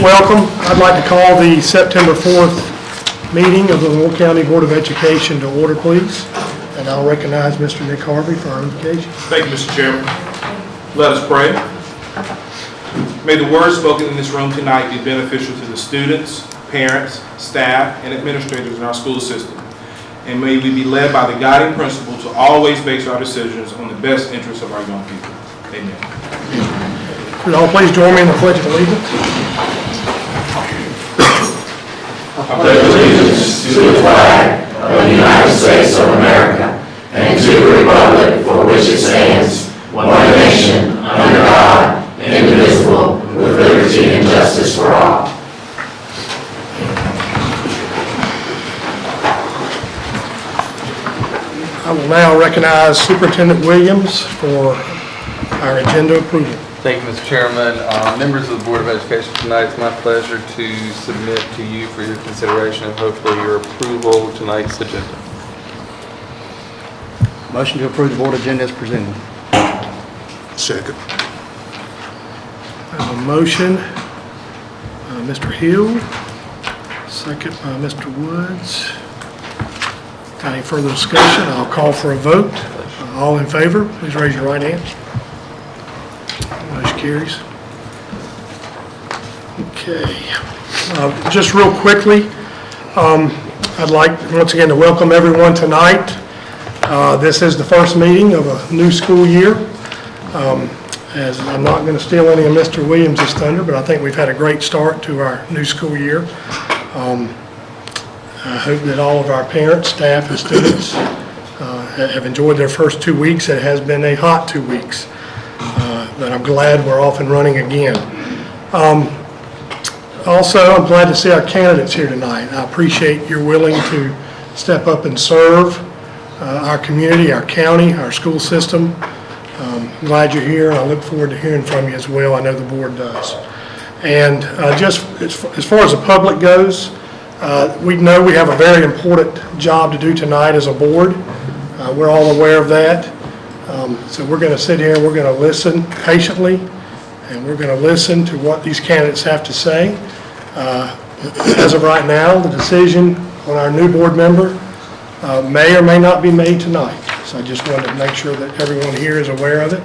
welcome. I'd like to call the September 4th meeting of the Lenore County Board of Education to order, please. And I'll recognize Mr. Nick Harvey for our invocation. Thank you, Mr. Chairman. Let us pray. May the words spoken in this room tonight be beneficial to the students, parents, staff, and administrators in our school system. And may we be led by the guiding principle to always base our decisions on the best interests of our young people. Amen. Would all please join me in the Pledge of Allegiance? I pledge allegiance to the flag of the United States of America and to the republic for which it stands, one nation, under God, indivisible, with liberty and justice for all. I will now recognize Superintendent Williams for our agenda approval. Thank you, Mr. Chairman. Members of the Board of Education, tonight it's my pleasure to submit to you for your consideration and hopefully your approval tonight's agenda. Motion to approve the board agenda as presented. Second. I have a motion, Mr. Hill, second by Mr. Woods. Got any further discussion? I'll call for a vote. All in favor, please raise your right hand. Motion carries. Okay. Just real quickly, I'd like once again to welcome everyone tonight. This is the first meeting of a new school year. As I'm not going to steal any of Mr. Williams' thunder, but I think we've had a great start to our new school year. I hope that all of our parents, staff, and students have enjoyed their first 2 weeks. It has been a hot 2 weeks, but I'm glad we're off and running again. Also, I'm glad to see our candidates here tonight. I appreciate your willing to step up and serve our community, our county, our school system. I'm glad you're here, and I look forward to hearing from you as well. I know the board does. And just as far as the public goes, we know we have a very important job to do tonight as a board. We're all aware of that. So we're going to sit here and we're going to listen patiently, and we're going to listen to what these candidates have to say. As of right now, the decision on our new board member may or may not be made tonight. So I just wanted to make sure that everyone here is aware of it.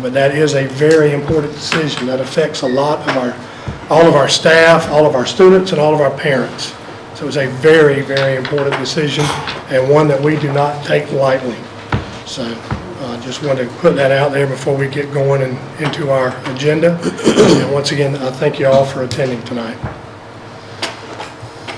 But that is a very important decision that affects a lot of all of our staff, all of our students, and all of our parents. So it's a very, very important decision, and one that we do not take lightly. So I just wanted to put that out there before we get going and into our agenda. And once again, I thank you all for attending tonight.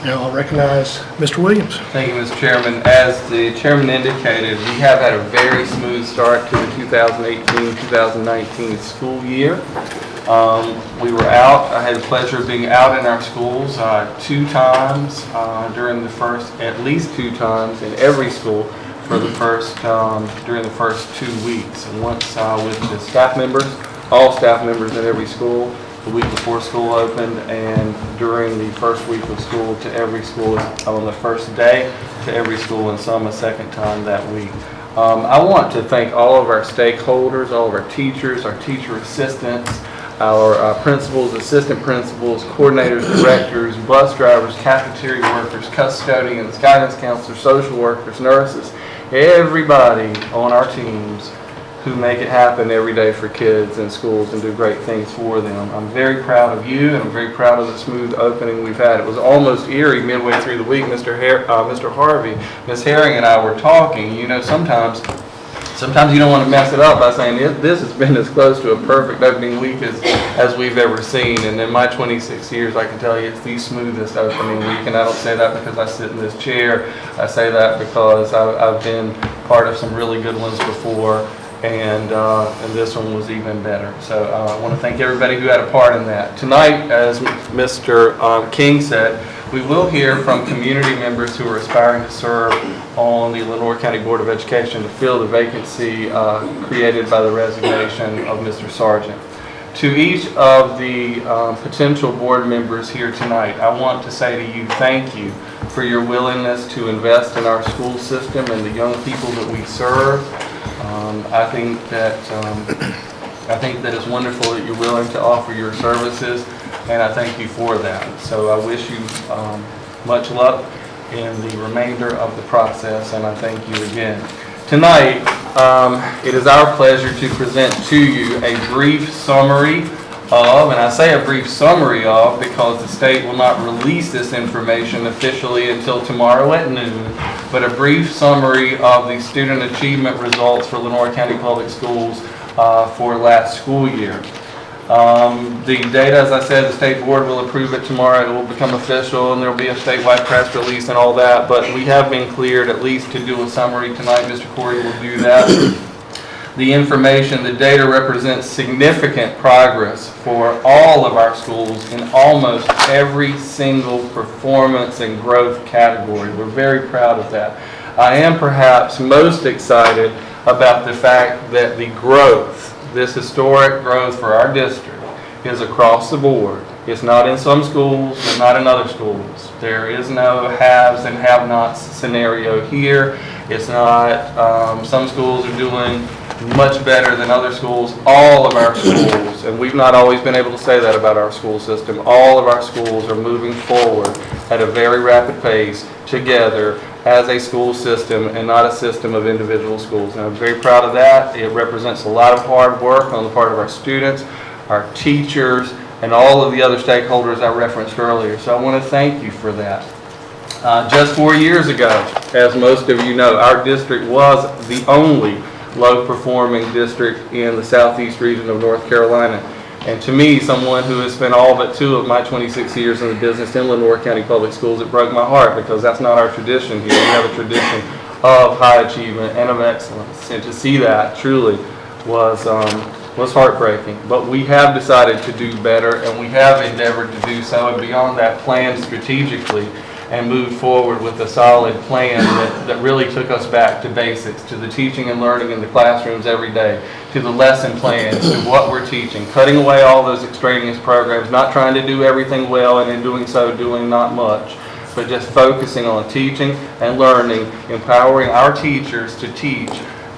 Now I'll recognize Mr. Williams. Thank you, Mr. Chairman. As the chairman indicated, we have had a very smooth start to the 2018-2019 school year. We were out. I had the pleasure of being out in our schools 2 times during the first, at least 2 times in every school for the first during the first 2 weeks. And once with the staff members, all staff members in every school, the week before school opened, and during the first week of school to every school on the first day to every school, and some a second time that week. I want to thank all of our stakeholders, all of our teachers, our teacher assistants, our principals, assistant principals, coordinators, directors, bus drivers, cafeteria workers, custodians, guidance counselors, social workers, nurses, everybody on our teams who make it happen every day for kids in schools and do great things for them. I'm very proud of you, and I'm very proud of the smooth opening we've had. It was almost eerie midway through the week. Mr. Harvey, Ms. Herring, and I were talking. You know, sometimes you don't want to mess it up by saying this has been as close to a perfect opening week as we've ever seen. And in my 26 years, I can tell you it's the smoothest opening week. And I don't say that because I sit in this chair. I say that because I've been part of some really good ones before. And this one was even better. So I want to thank everybody who had a part in that. Tonight, as Mr. King said, we will hear from community members who are aspiring to serve on the Lenore County Board of Education to fill the vacancy created by the resignation of Mr. Sargent. To each of the potential board members here tonight, I want to say to you, thank you for your willingness to invest in our school system and the young people that we serve. I think that it's wonderful that you're willing to offer your services and I thank you for that. So I wish you much luck in the remainder of the process, and I thank you again. Tonight, it is our pleasure to present to you a brief summary of, and I say a brief summary of because the state will not release this information officially until tomorrow at noon, but a brief summary of the student achievement results for Lenoir County Public Schools for last school year. The data, as I said, the state board will approve it tomorrow. It will become official and there will be a statewide press release and all that, but we have been cleared at least to do a summary tonight. Mr. Corey will do that. The information, the data represents significant progress for all of our schools in almost every single performance and growth category. We're very proud of that. I am perhaps most excited about the fact that the growth, this historic growth for our district, is across the board. It's not in some schools, but not in other schools. There is no haves and have-nots scenario here. It's not, some schools are doing much better than other schools. All of our schools, and we've not always been able to say that about our school system, all of our schools are moving forward at a very rapid pace together as a school system and not a system of individual schools. And I'm very proud of that. It represents a lot of hard work on the part of our students, our teachers, and all of the other stakeholders I referenced earlier. So I want to thank you for that. Just 4 years ago, as most of you know, our district was the only low-performing district in the southeast region of North Carolina. And to me, someone who has spent all but 2 of my 26 years in the business in Lenoir County Public Schools, it broke my heart because that's not our tradition here. We have a tradition of high achievement and of excellence. And to see that truly was heartbreaking. But we have decided to do better, and we have endeavored to do so, and beyond that, planned strategically and moved forward with a solid plan that really took us back to basics, to the teaching and learning in the classrooms every day, to the lesson plans, to what we're teaching, cutting away all those extraneous programs, not trying to do everything well and in doing so doing not much, but just focusing on teaching and learning, empowering our teachers to teach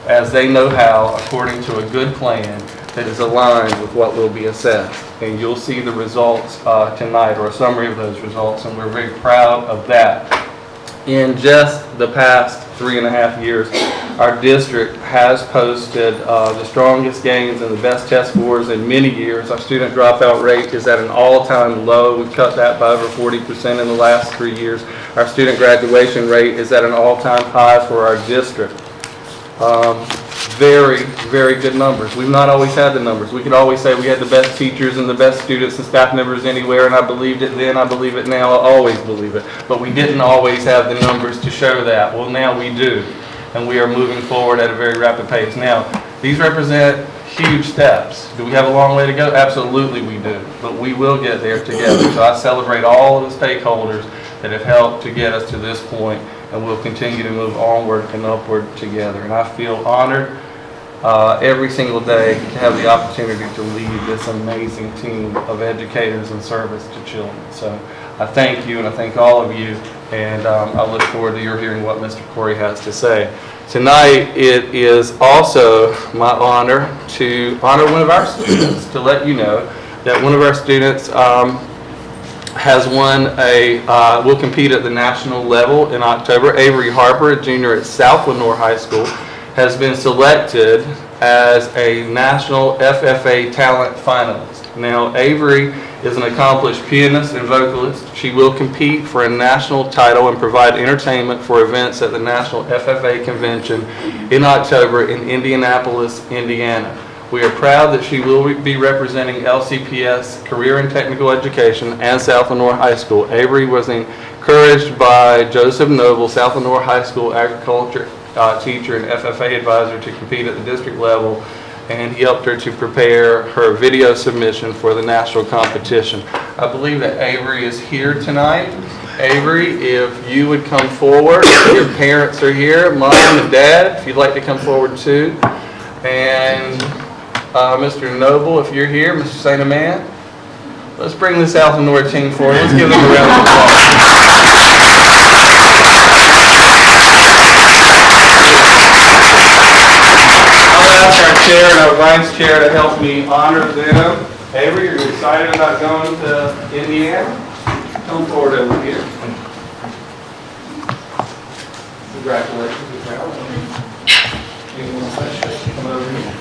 as they know how according to a good plan that is aligned with what will be assessed. And you'll see the results tonight, or a summary of those results, and we're very proud of that. In just the past 3.5 years, our district has posted the strongest gains and the best test scores in many years. Our student dropout rate is at an all-time low. We've cut that by over 40% in the last 3 years. Our student graduation rate is at an all-time high for our district. Very, very good numbers. We've not always had the numbers. We could always say we had the best teachers and the best students and staff members anywhere, and I believed it then, I believe it now, I always believe it. But we didn't always have the numbers to show that. Well, now we do, and we are moving forward at a very rapid pace. Now, these represent huge steps. Do we have a long way to go? Absolutely we do, but we will get there together. So I celebrate all of the stakeholders that have helped to get us to this point, and we'll continue to move onward and upward together. And I feel honored every single day to have the opportunity to lead this amazing team of educators in service to children. So I thank you, and I thank all of you, and I look forward to your hearing what Mr. Corey has to say. Tonight, it is also my honor to honor one of our students, to let you know that one of our students has won will compete at the national level in October. Avery Harper, a junior at South Lenoir High School, has been selected as a national FFA talent finalist. Now, Avery is an accomplished pianist and vocalist. She will compete for a national title and provide entertainment for events at the National FFA Convention in October in Indianapolis, Indiana. We are proud that she will be representing LCPS Career and Technical Education and South Lenoir High School. Avery was encouraged by Joseph Noble, South Lenoir High School agriculture teacher and FFA advisor, to compete at the district level, and he helped her to prepare her video submission for the national competition. I believe that Avery is here tonight. Avery, if you would come forward, your parents are here, mom and dad, if you'd like to come forward too. And Mr. Noble, if you're here, Mr. St. Amand, let's bring the South Lenoir team forward. Let's give them a round of applause. I'll ask our chair and our vice chair to help me honor them. Avery, are you excited about going to Indiana? Come forward over here. Congratulations, Ms. Brown. Anyone special? Come over here.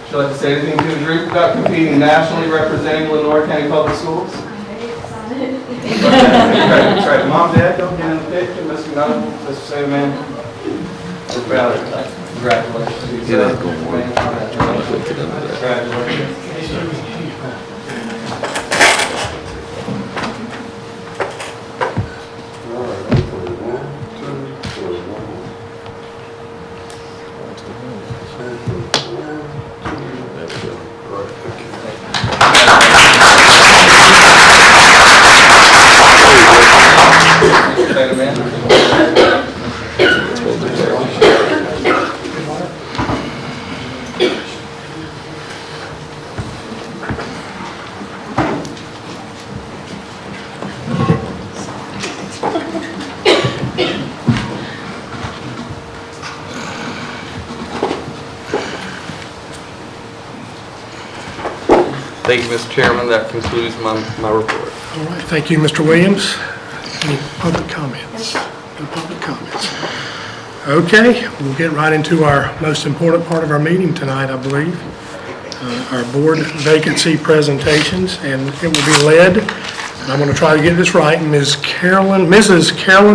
Would you like to say anything to the group about competing nationally representing Lenore County Public Schools? That's right. Mom, Dad, don't get in the picture. Mr. Noble, Mr. Sandman. We're proud of you. Congratulations. Yeah, that's going well. Congratulations. Thank you, Mr. Chairman. That concludes my report. All right, thank you, Mr. Williams. Any public comments? No public comments. Okay, we'll get right into our most important part of our meeting tonight, I believe, our board vacancy presentations, and it will be led, and I'm going to try to get this right, Mrs. Carolyn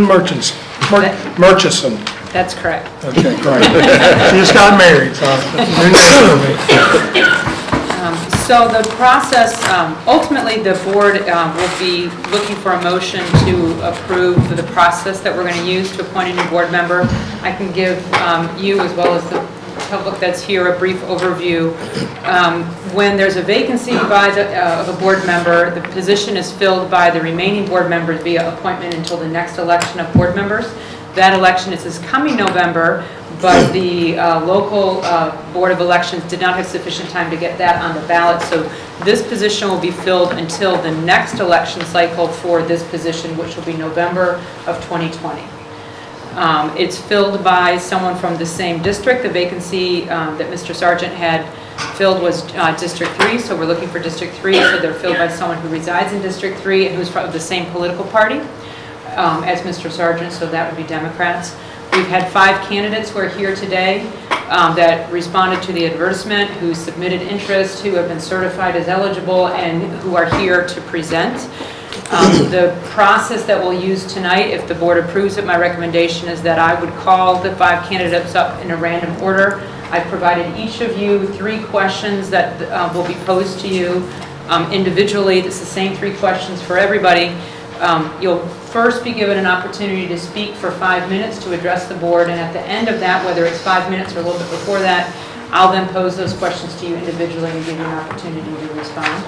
Murchison. That's correct. Okay, great. She just got married, so new name for me. So the process, ultimately, the board will be looking for a motion to approve the process that we're going to use to appoint a new board member. I can give you, as well as the public that's here, a brief overview. When there's a vacancy by of a board member, the position is filled by the remaining board members via appointment until the next election of board members. That election is this coming November, but the local Board of Elections did not have sufficient time to get that on the ballot, so this position will be filled until the next election cycle for this position, which will be November of 2020. It's filled by someone from the same district. The vacancy that Mr. Sargent had filled was District 3, so we're looking for District 3, so they're filled by someone who resides in District 3 and who's from the same political party as Mr. Sargent, so that would be Democrats. We've had 5 candidates who are here today that responded to the advertisement, who submitted interest, who have been certified as eligible, and who are here to present. The process that we'll use tonight, if the board approves it, my recommendation is that I would call the 5 candidates up in a random order. I've provided each of you 3 questions that will be posed to you individually. It's the same 3 questions for everybody. You'll first be given an opportunity to speak for 5 minutes to address the board, and at the end of that, whether it's 5 minutes or a little bit before that, I'll then pose those questions to you individually and give you an opportunity to respond.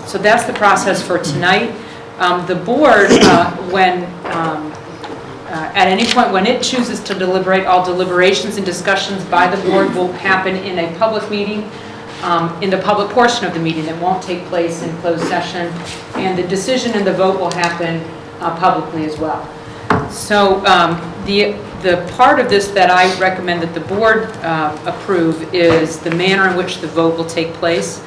So that's the process for tonight. The board, at any point when it chooses to deliberate, all deliberations and discussions by the board will happen in a public meeting, in the public portion of the meeting. It won't take place in closed session, and the decision and the vote will happen publicly as well. So the part of this that I recommend that the board approve is the manner in which the vote will take place.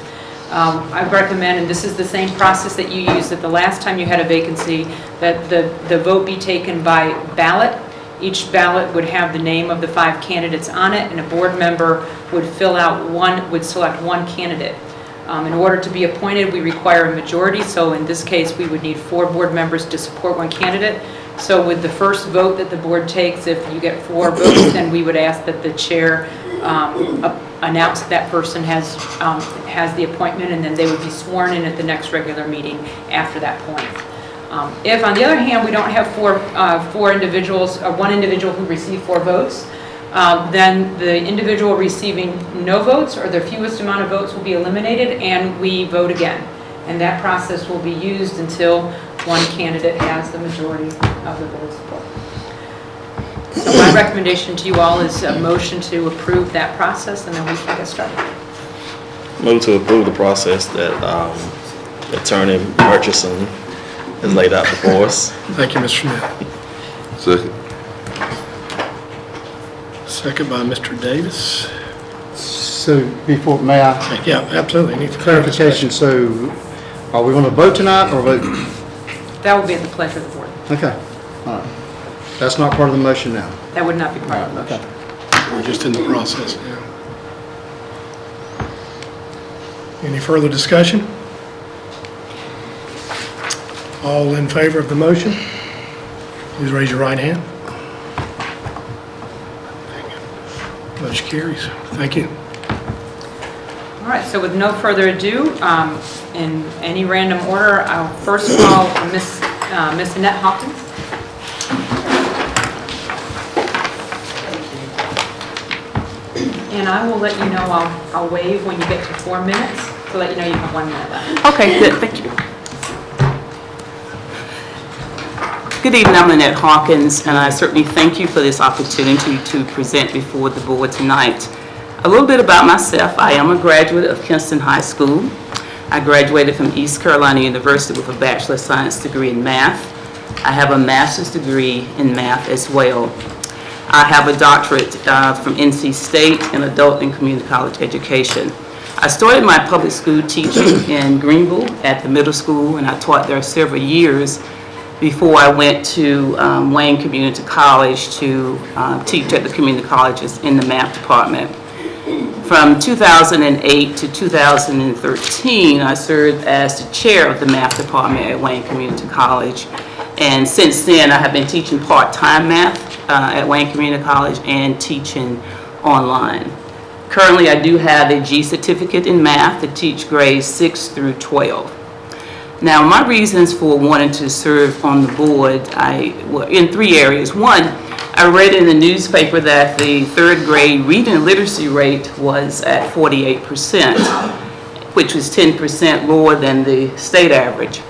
I recommend, and this is the same process that you used at the last time you had a vacancy, that the vote be taken by ballot. Each ballot would have the name of the 5 candidates on it, and a board member would select one candidate. In order to be appointed, we require a majority, so in this case, we would need 4 board members to support one candidate. So with the first vote that the board takes, if you get 4 votes, then we would ask that the chair announce that person has the appointment, and then they would be sworn in at the next regular meeting after that point. If, on the other hand, we don't have 4 individuals, or 1 individual who received 4 votes, then the individual receiving no votes or the fewest amount of votes will be eliminated, and we vote again. And that process will be used until one candidate has the majority of the votes support. So my recommendation to you all is a motion to approve that process, and then we can get started. Move to approve the process that Attorney Murchison has laid out before us. Thank you, Mr. Smith. Second. Second by Mr. Davis. So before, may I, Yeah, absolutely. Need clarification, so are we going to vote tonight or vote? That will be at the pleasure of the board. Okay, all right. That's not part of the motion now. That would not be part of the Okay. motion. We're just in the process now. Any further discussion? All in favor of the motion? Please raise your right hand. Motion carries. Thank you. All right, so with no further ado, in any random order, I'll first call Miss Annette Hawkins. And I will let you know, I'll wave when you get to 4 minutes, to let you know you have 1 minute left. Okay, good, thank you. Good evening, I'm Annette Hawkins, and I certainly thank you for this opportunity to present before the board tonight. A little bit about myself. I am a graduate of Kinston High School. I graduated from East Carolina University with a Bachelor of Science degree in math. I have a master's degree in math as well. I have a doctorate from NC State in Adult and Community College Education. I started my public school teaching in Greenville at the middle school, and I taught there several years before I went to Wayne Community College to teach at the community colleges in the math department. From 2008 to 2013, I served as the chair of the math department at Wayne Community College. And since then, I have been teaching part-time math at Wayne Community College and teaching online. Currently, I do have a G certificate in math to teach grades 6 through 12. Now, my reasons for wanting to serve on the board, were in 3 areas. One, I read in the newspaper that the 3rd grade reading and literacy rate was at 48%, which was 10% lower than the state average.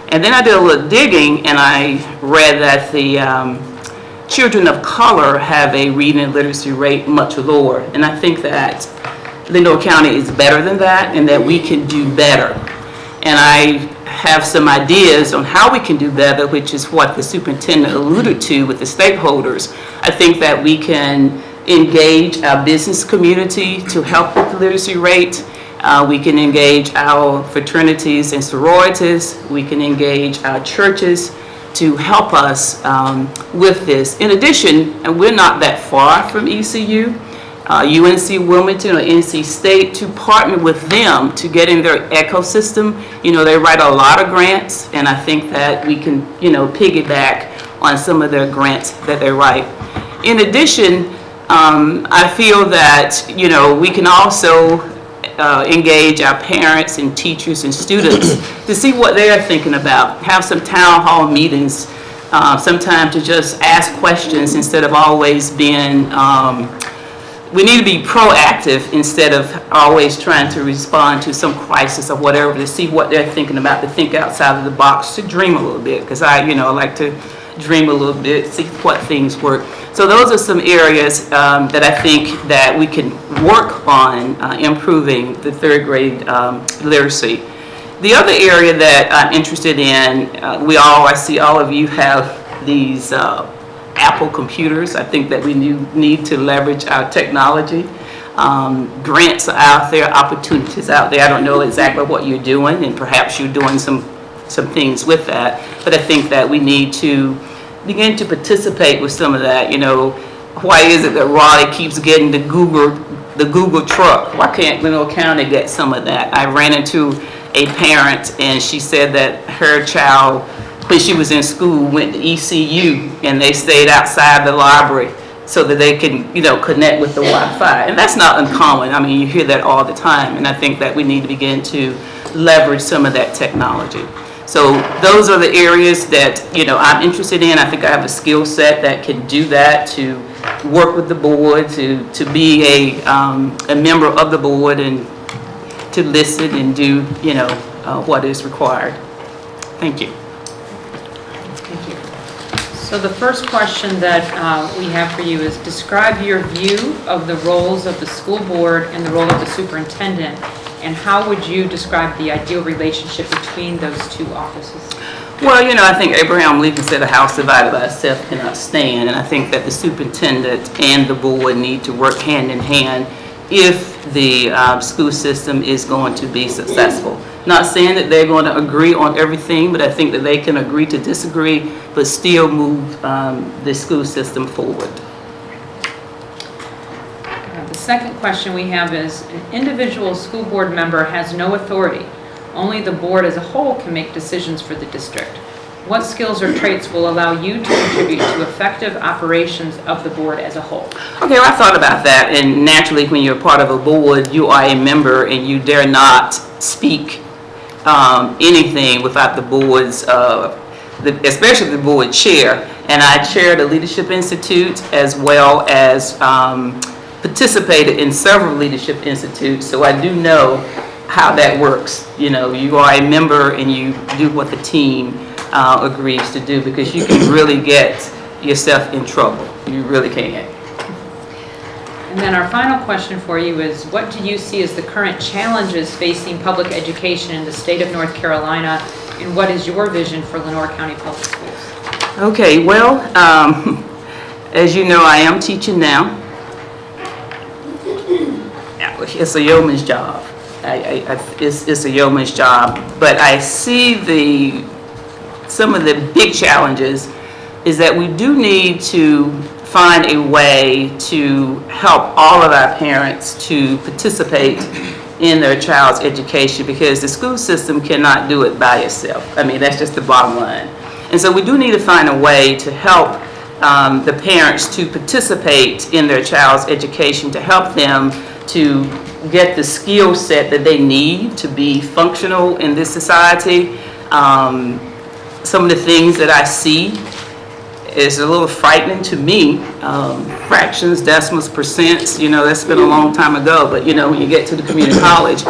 And then I did a little digging, and I read that the children of color have a reading and literacy rate much lower. And I think that Lindore County is better than that, and that we can do better. And I have some ideas on how we can do better, which is what the superintendent alluded to with the stakeholders. I think that we can engage our business community to help with the literacy rate. We can engage our fraternities and sororities. We can engage our churches to help us with this. In addition, and we're not that far from ECU, UNC Wilmington or NC State, to partner with them to get in their ecosystem. You know, they write a lot of grants, and I think that we can, piggyback on some of their grants that they write. In addition, I feel that, we can also engage our parents and teachers and students to see what they're thinking about. Have some town hall meetings, sometime to just ask questions instead of always being, we need to be proactive instead of always trying to respond to some crisis or whatever, to see what they're thinking about, to think outside of the box, to dream a little bit, because I like to dream a little bit, see what things work. So those are some areas that I think that we can work on improving the 3rd grade literacy. The other area that I'm interested in, I see all of you have these Apple computers. I think that we need to leverage our technology. Grants are out there, opportunities out there. I don't know exactly what you're doing, and perhaps you're doing some things with that, but I think that we need to begin to participate with some of that. Why is it that Raleigh keeps getting the Google truck? Why can't Lindore County get some of that? I ran into a parent, and she said that her child, when she was in school, went to ECU, and they stayed outside the library so that they can, connect with the Wi-Fi. And that's not uncommon. I mean, you hear that all the time, and I think that we need to begin to leverage some of that technology. So those are the areas that, I'm interested in. I think I have a skill set that can do that, to work with the board, to be a member of the board, and to listen and do, what is required. Thank you. Thank you. So the first question that we have for you is, describe your view of the roles of the school board and the role of the superintendent, and how would you describe the ideal relationship between those 2 offices? Well, I think Abraham Lincoln said a house divided by itself cannot stand, and I think that the superintendent and the board need to work hand in hand if the school system is going to be successful. Not saying that they're going to agree on everything, but I think that they can agree to disagree, but still move the school system forward. The second question we have is, an individual school board member has no authority. Only the board as a whole can make decisions for the district. What skills or traits will allow you to contribute to effective operations of the board as a whole? Okay, well, I thought about that, and naturally, when you're part of a board, you are a member, and you dare not speak anything without the board's, especially the board chair. And I chair the Leadership Institute, as well as participated in several leadership institutes, so I do know how that works. You know, you are a member and you do what the team agrees to do, because you can really get yourself in trouble. You really can. And then our final question for you is, what do you see as the current challenges facing public education in the state of North Carolina, and what is your vision for Lenoir County Public Schools? Okay, well, as you know, I am teaching now. It's a yeoman's job. It's a yeoman's job, but I see some of the big challenges is that we do need to find a way to help all of our parents to participate in their child's education, because the school system cannot do it by itself. I mean, that's just the bottom line. And so we do need to find a way to help the parents to participate in their child's education, to help them to get the skill set that they need to be functional in this society. Some of the things that I see is a little frightening to me. Fractions, decimals, percents, you know, that's been a long time ago, but you know, when you get to the community college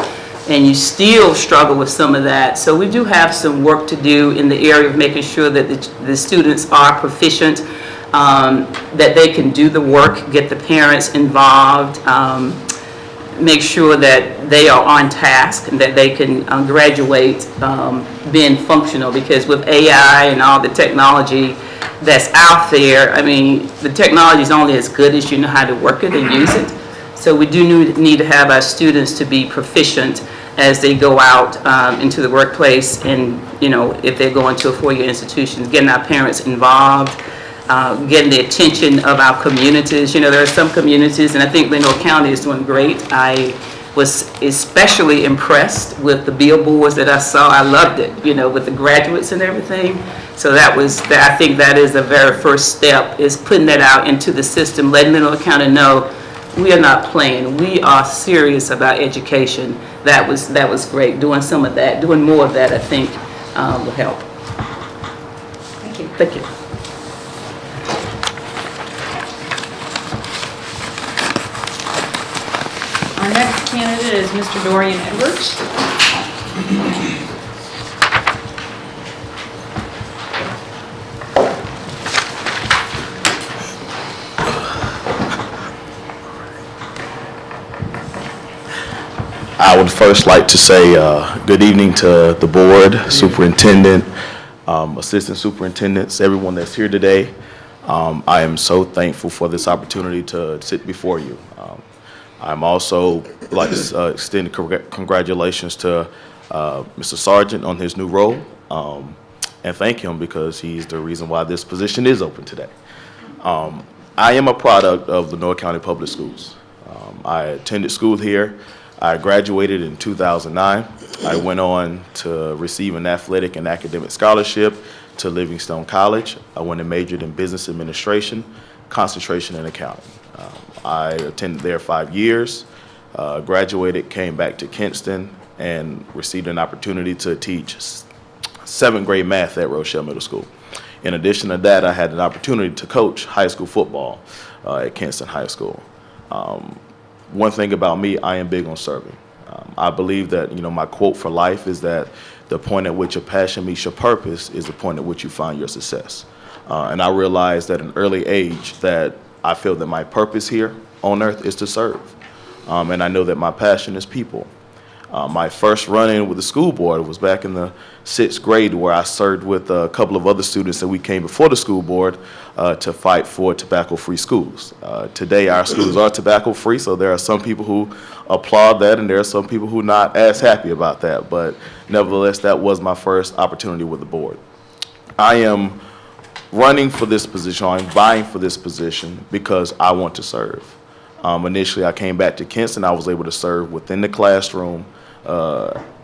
and you still struggle with some of that. So we do have some work to do in the area of making sure that the students are proficient, that they can do the work, get the parents involved, make sure that they are on task and that they can graduate being functional, because with AI and all the technology that's out there, I mean, the technology is only as good as you know how to work it and use it. So we do need to have our students to be proficient as they go out into the workplace, and you know, if they're going to a four-year institution, getting our parents involved, getting the attention of our communities. You know, there are some communities, and I think Lenoir County is doing great. I was especially impressed with the billboards that I saw. I loved it, you know, with the graduates and everything. So I think that is the very first step, is putting that out into the system, letting Lenoir County know we are not playing. We are serious about education. That was great. Doing some of that, doing more of that, I think will help. Thank you. Thank you. Our next candidate is Mr. Dorian Edwards. I would first like to say good evening to the board, superintendent, assistant superintendents, everyone that's here today. I am so thankful for this opportunity to sit before you. I'm also like to extend congratulations to Mr. Sargent on his new role, and thank him because he's the reason why this position is open today. I am a product of Lenoir County Public Schools. I attended school here. I graduated in 2009. I went on to receive an athletic and academic scholarship to Livingstone College. I went and majored in business administration, concentration in accounting. I attended there 5 years, graduated, came back to Kinston, and received an opportunity to teach 7th grade math at Rochelle Middle School. In addition to that, I had an opportunity to coach high school football at Kinston High School. One thing about me, I am big on serving. I believe that, you know, my quote for life is that the point at which your passion meets your purpose is the point at which you find your success. And I realized at an early age that I feel that my purpose here on earth is to serve. And I know that my passion is people. My first run-in with the school board was back in the 6th grade, where I served with a couple of other students that we came before the school board to fight for tobacco-free schools. Today, our schools are tobacco-free, so there are some people who applaud that, and there are some people who are not as happy about that. But nevertheless, that was my first opportunity with the board. I am running for this position, or I'm vying for this position because I want to serve. Initially, I came back to Kinston. I was able to serve within the classroom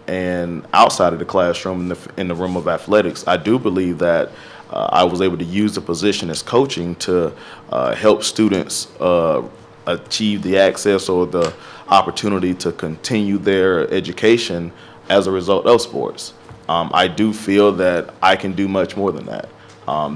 and outside of the classroom in the room of athletics. I do believe that I was able to use the position as coaching to help students achieve the access or the opportunity to continue their education as a result of sports. I do feel that I can do much more than that.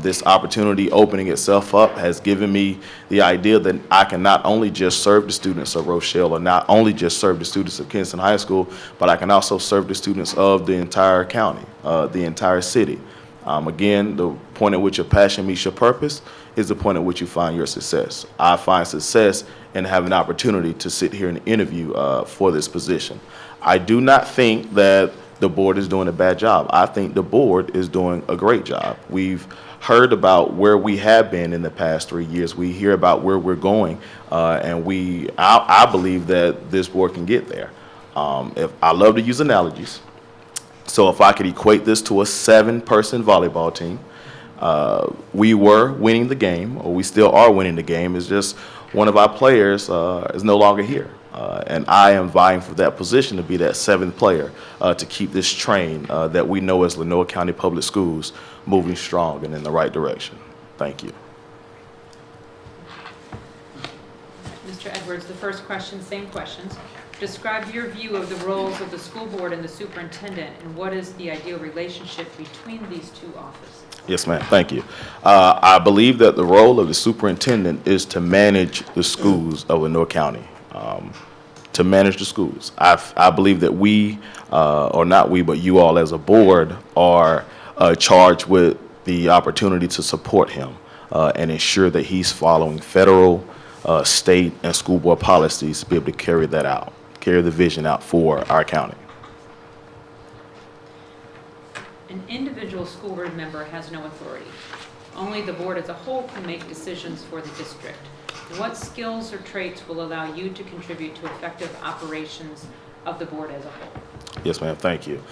This opportunity opening itself up has given me the idea that I can not only just serve the students of Rochelle or not only just serve the students of Kinston High School, but I can also serve the students of the entire county, the entire city. Again, the point at which your passion meets your purpose is the point at which you find your success. I find success in having an opportunity to sit here and interview for this position. I do not think that the board is doing a bad job. I think the board is doing a great job. We've heard about where we have been in the past 3 years. We hear about where we're going, and I believe that this board can get there. I love to use analogies. So if I could equate this to a 7-person volleyball team, we were winning the game, or we still are winning the game. It's just one of our players is no longer here. And I am vying for that position to be that 7th player to keep this train that we know as Lenoir County Public Schools moving strong and in the right direction. Thank you. Mr. Edwards, the first question, same questions. Describe your view of the roles of the school board and the superintendent, and what is the ideal relationship between these two offices? Yes, ma'am. Thank you. I believe that the role of the superintendent is to manage the schools of Lenoir County. To manage the schools. I believe that we, or not we, but you all as a board are charged with the opportunity to support him and ensure that he's following federal, state, and school board policies to be able to carry that out, carry the vision out for our county. An individual school board member has no authority. Only the board as a whole can make decisions for the district. What skills or traits will allow you to contribute to effective operations of the board as a whole? Yes, ma'am. Thank you.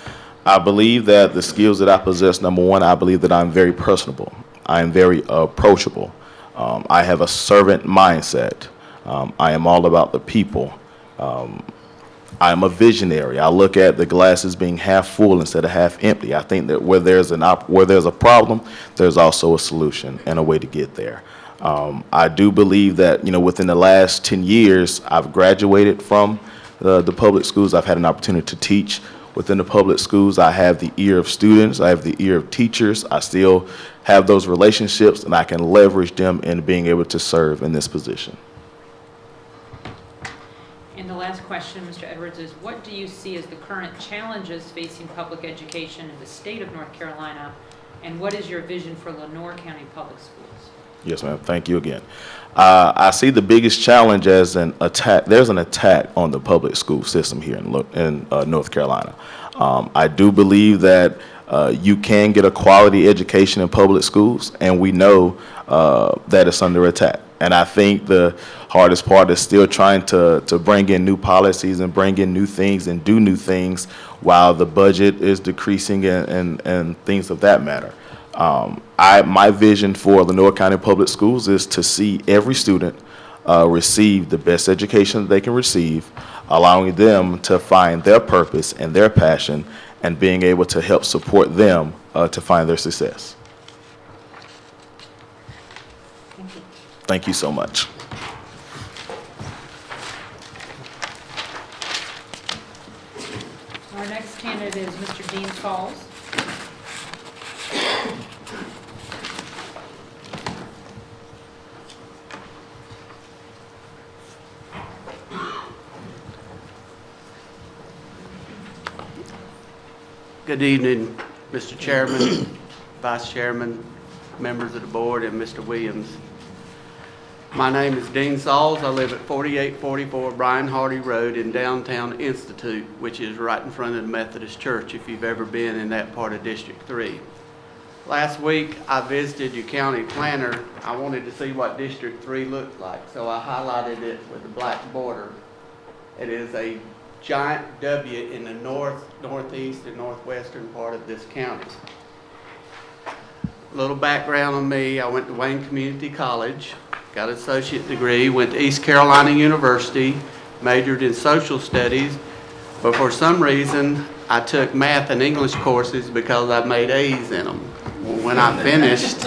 I believe that the skills that I possess, number one, I believe that I'm very personable. I am very approachable. I have a servant mindset. I am all about the people. I am a visionary. I look at the glasses being half full instead of half empty. I think that where there's a problem, there's also a solution and a way to get there. I do believe that, within the last 10 years, I've graduated from the public schools. I've had an opportunity to teach within the public schools. I have the ear of students. I have the ear of teachers. I still have those relationships, and I can leverage them in being able to serve in this position. And the last question, Mr. Edwards, is what do you see as the current challenges facing public education in the state of North Carolina, and what is your vision for Lenoir County Public Schools? Yes, ma'am. Thank you again. I see the biggest challenge as an attack. There's an attack on the public school system here in North Carolina. I do believe that you can get a quality education in public schools, and we know that it's under attack. And I think the hardest part is still trying to bring in new policies and bring in new things and do new things while the budget is decreasing and things of that matter. My vision for Lenoir County Public Schools is to see every student receive the best education that they can receive, allowing them to find their purpose and their passion, and being able to help support them to find their success. Thank you. Thank you so much. Our next candidate is Mr. Dean Falls. Good evening, Mr. Chairman, Vice Chairman, members of the board, and Mr. Williams. My name is Dean Sauls. I live at 4844 Brian Hardy Road in downtown Institute, which is right in front of the Methodist Church if you've ever been in that part of District 3. Last week, I visited your county planner. I wanted to see what District 3 looked like, so I highlighted it with a black border. It is a giant W in the north, northeast, and northwestern part of this county. A little background on me: I went to Wayne Community College, got an associate degree, went to East Carolina University, majored in social studies, but for some reason I took math and English courses because I made A's in them. When I finished,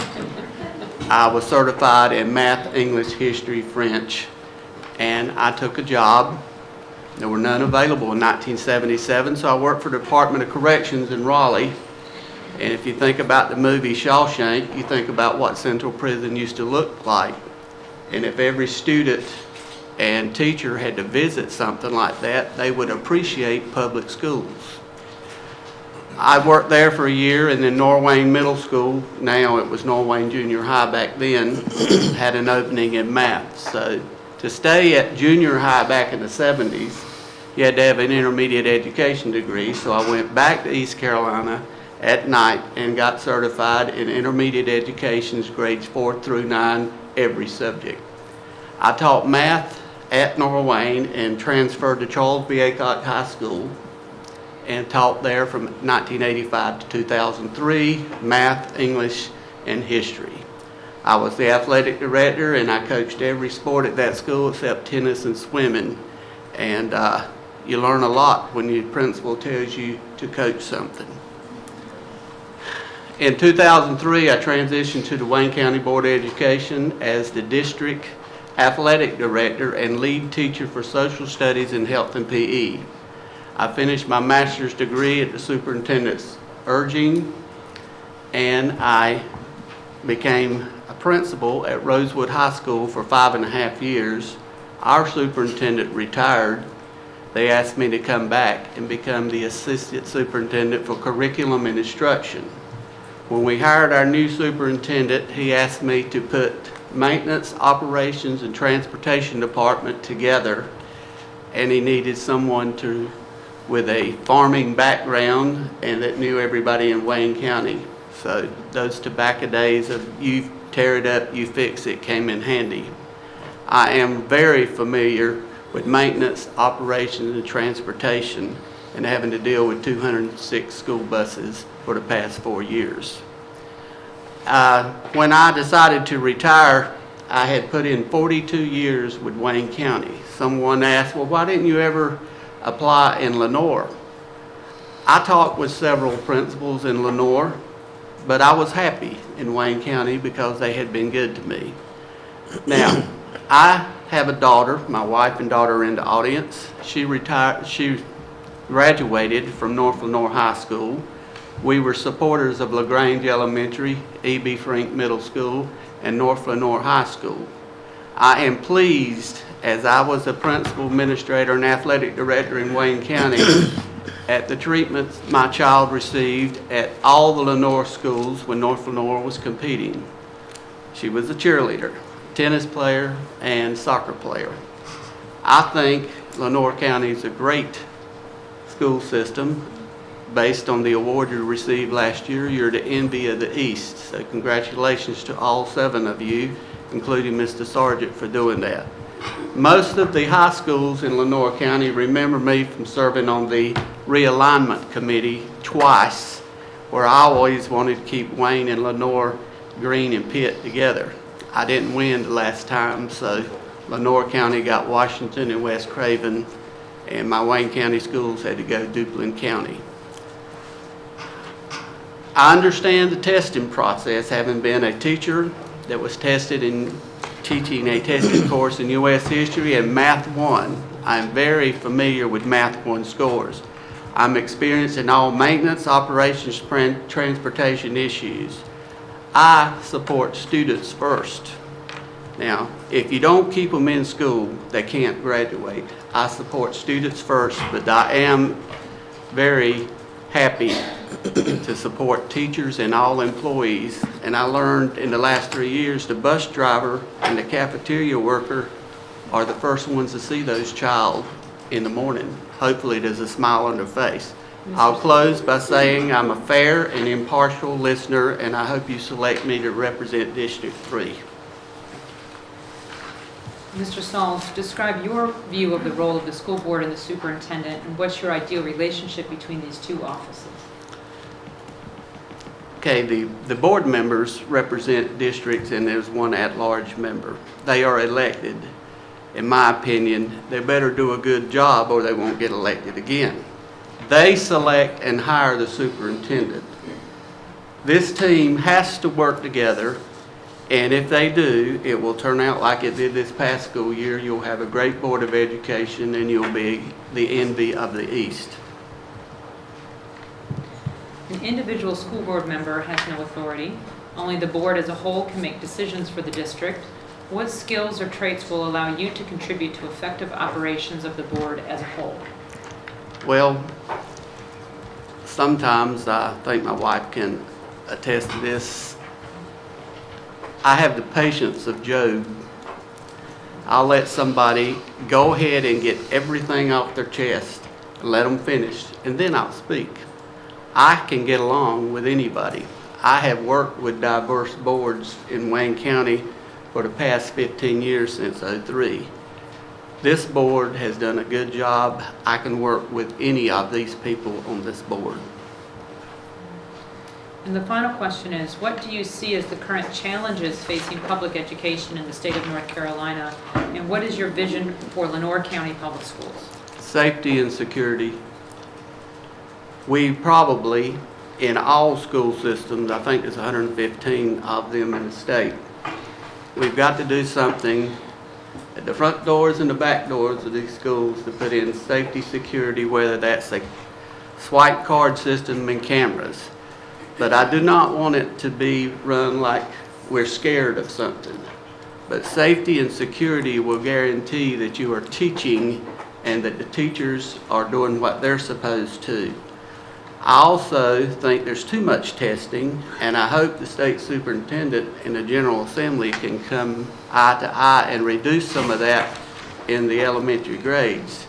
I was certified in math, English, history, French, and I took a job. There were none available in 1977, so I worked for the Department of Corrections in Raleigh. And if you think about the movie Shawshank, you think about what Central Prison used to look like. And if every student and teacher had to visit something like that, they would appreciate public schools. I worked there for a year, and then Norwayne Middle School, now it was Norwayne Junior High back then, had an opening in math. So to stay at junior high back in the 70s, you had to have an intermediate education degree. So I went back to East Carolina at night and got certified in intermediate education's grades 4 through 9, every subject. I taught math at Norwayne and transferred to Charles B. Aycock High School and taught there from 1985 to 2003, math, English, and history. I was the athletic director, and I coached every sport at that school except tennis and swimming. And you learn a lot when your principal tells you to coach something. In 2003, I transitioned to the Wayne County Board of Education as the district athletic director and lead teacher for social studies and health and PE. I finished my master's degree at the superintendent's urging, and I became a principal at Rosewood High School for 5.5 years. Our superintendent retired. They asked me to come back and become the assistant superintendent for curriculum and instruction. When we hired our new superintendent, he asked me to put maintenance, operations, and transportation department together, and he needed someone with a farming background and that knew everybody in Wayne County. So those tobacco days of you tear it up, you fix it came in handy. I am very familiar with maintenance, operations, and transportation, and having to deal with 206 school buses for the past 4 years. When I decided to retire, I had put in 42 years with Wayne County. Someone asked, well, why didn't you ever apply in Lenoir? I talked with several principals in Lenoir, but I was happy in Wayne County because they had been good to me. Now, I have a daughter. My wife and daughter are in the audience. She graduated from North Lenoir High School. We were supporters of LaGrange Elementary, E.B. Frank Middle School, and North Lenoir High School. I am pleased, as I was the principal, administrator, and athletic director in Wayne County, at the treatments my child received at all the Lenoir schools when North Lenoir was competing. She was a cheerleader, tennis player, and soccer player. I think Lenoir County is a great school system. Based on the award you received last year, you're the envy of the East. So congratulations to all 7 of you, including Mr. Sargent, for doing that. Most of the high schools in Lenoir County remember me from serving on the realignment committee twice, where I always wanted to keep Wayne and Lenoir, Green and Pitt together. I didn't win the last time, so Lenoir County got Washington and West Craven, and my Wayne County schools had to go to Duplin County. I understand the testing process, having been a teacher that was tested in teaching a testing course in U.S. history and Math 1. I'm very familiar with Math 1 scores. I'm experienced in all maintenance, operations, transportation issues. I support students first. Now, if you don't keep them in school, they can't graduate. I support students first, but I am very happy to support teachers and all employees. And I learned in the last 3 years, the bus driver and the cafeteria worker are the first ones to see those child in the morning. Hopefully there's a smile on their face. I'll close by saying I'm a fair and impartial listener, and I hope you select me to represent District 3. Mr. Sauls, describe your view of the role of the school board and the superintendent, and what's your ideal relationship between these two offices? Okay, the board members represent districts, and there's one at-large member. They are elected. In my opinion, they better do a good job or they won't get elected again. They select and hire the superintendent. This team has to work together, and if they do, it will turn out like it did this past school year. You'll have a great Board of Education, and you'll be the envy of the East. An individual school board member has no authority. Only the board as a whole can make decisions for the district. What skills or traits will allow you to contribute to effective operations of the board as a whole? Well, sometimes I think my wife can attest to this. I have the patience of Job. I'll let somebody go ahead and get everything off their chest and let them finish, and then I'll speak. I can get along with anybody. I have worked with diverse boards in Wayne County for the past 15 years since '03. This board has done a good job. I can work with any of these people on this board. And the final question is, what do you see as the current challenges facing public education in the state of North Carolina, and what is your vision for Lenoir County Public Schools? Safety and security. We probably, in all school systems, I think there's 115 of them in the state, we've got to do something at the front doors and the back doors of these schools to put in safety, security, whether that's a swipe card system and cameras. But I do not want it to be run like we're scared of something. But safety and security will guarantee that you are teaching and that the teachers are doing what they're supposed to. I also think there's too much testing, and I hope the state superintendent and the General Assembly can come eye to eye and reduce some of that in the elementary grades.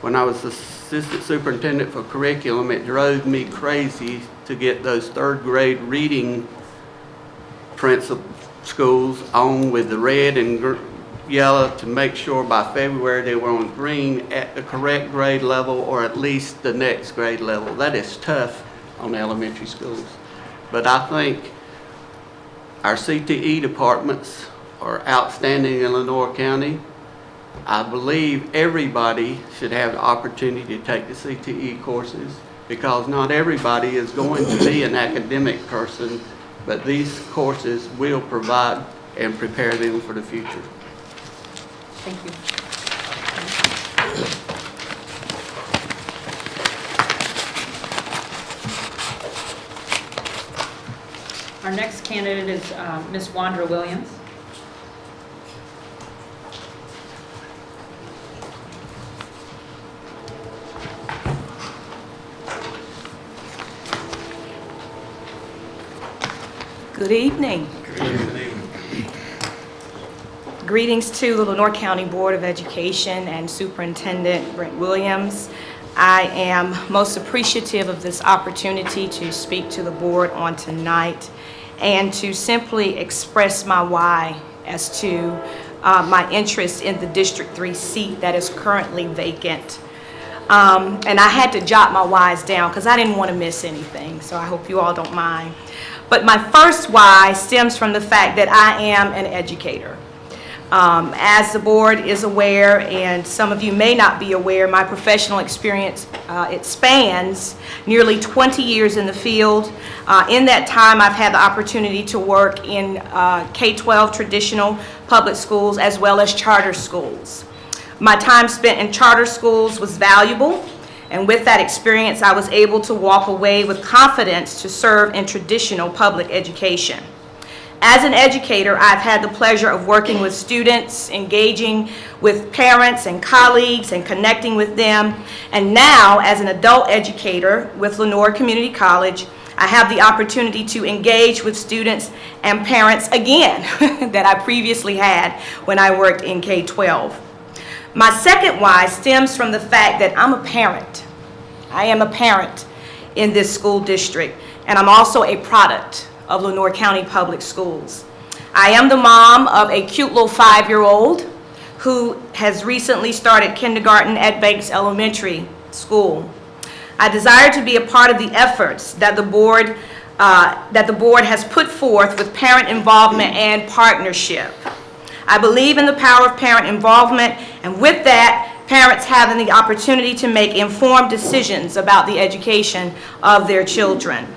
When I was assistant superintendent for curriculum, it drove me crazy to get those third grade reading schools on with the red and yellow to make sure by February they were on green at the correct grade level or at least the next grade level. That is tough on elementary schools. But I think our CTE departments are outstanding in Lenoir County. I believe everybody should have the opportunity to take the CTE courses because not everybody is going to be an academic person, but these courses will provide and prepare them for the future. Thank you. Our next candidate is Ms. Wandra Williams. Good evening. Greetings to the Lenoir County Board of Education and Superintendent Brent Williams. I am most appreciative of this opportunity to speak to the board on tonight and to simply express my why as to my interest in the District 3 seat that is currently vacant. And I had to jot my whys down because I didn't want to miss anything, so I hope you all don't mind. But my first why stems from the fact that I am an educator. As the board is aware, and some of you may not be aware, my professional experience, it spans nearly 20 years in the field. In that time, I've had the opportunity to work in K-12 traditional public schools as well as charter schools. My time spent in charter schools was valuable, and with that experience, I was able to walk away with confidence to serve in traditional public education. As an educator, I've had the pleasure of working with students, engaging with parents and colleagues, and connecting with them. And now, as an adult educator with Lenoir Community College, I have the opportunity to engage with students and parents again that I previously had when I worked in K-12. My second why stems from the fact that I'm a parent. I am a parent in this school district, and I'm also a product of Lenoir County Public Schools. I am the mom of a cute little 5-year-old who has recently started kindergarten at Banks Elementary School. I desire to be a part of the efforts that the board has put forth with parent involvement and partnership. I believe in the power of parent involvement, and with that, parents having the opportunity to make informed decisions about the education of their children.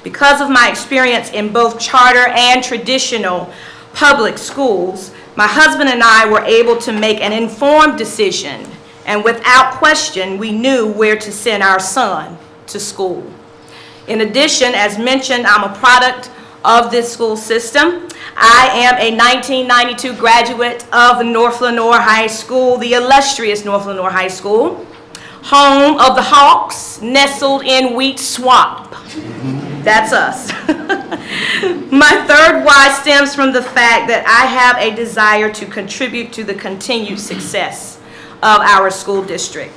Because of my experience in both charter and traditional public schools, my husband and I were able to make an informed decision, and without question, we knew where to send our son to school. In addition, as mentioned, I'm a product of this school system. I am a 1992 graduate of North Lenoir High School, the illustrious North Lenoir High School, home of the Hawks, nestled in Wheat Swamp. That's us. My third why stems from the fact that I have a desire to contribute to the continued success of our school district.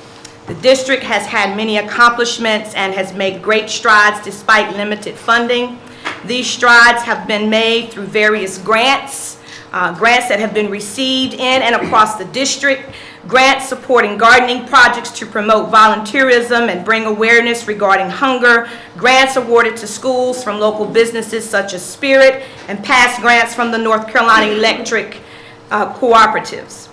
The district has had many accomplishments and has made great strides despite limited funding. These strides have been made through various grants, grants that have been received in and across the district, grants supporting gardening projects to promote volunteerism and bring awareness regarding hunger, grants awarded to schools from local businesses such as Spirit, and past grants from the North Carolina Electric cooperatives.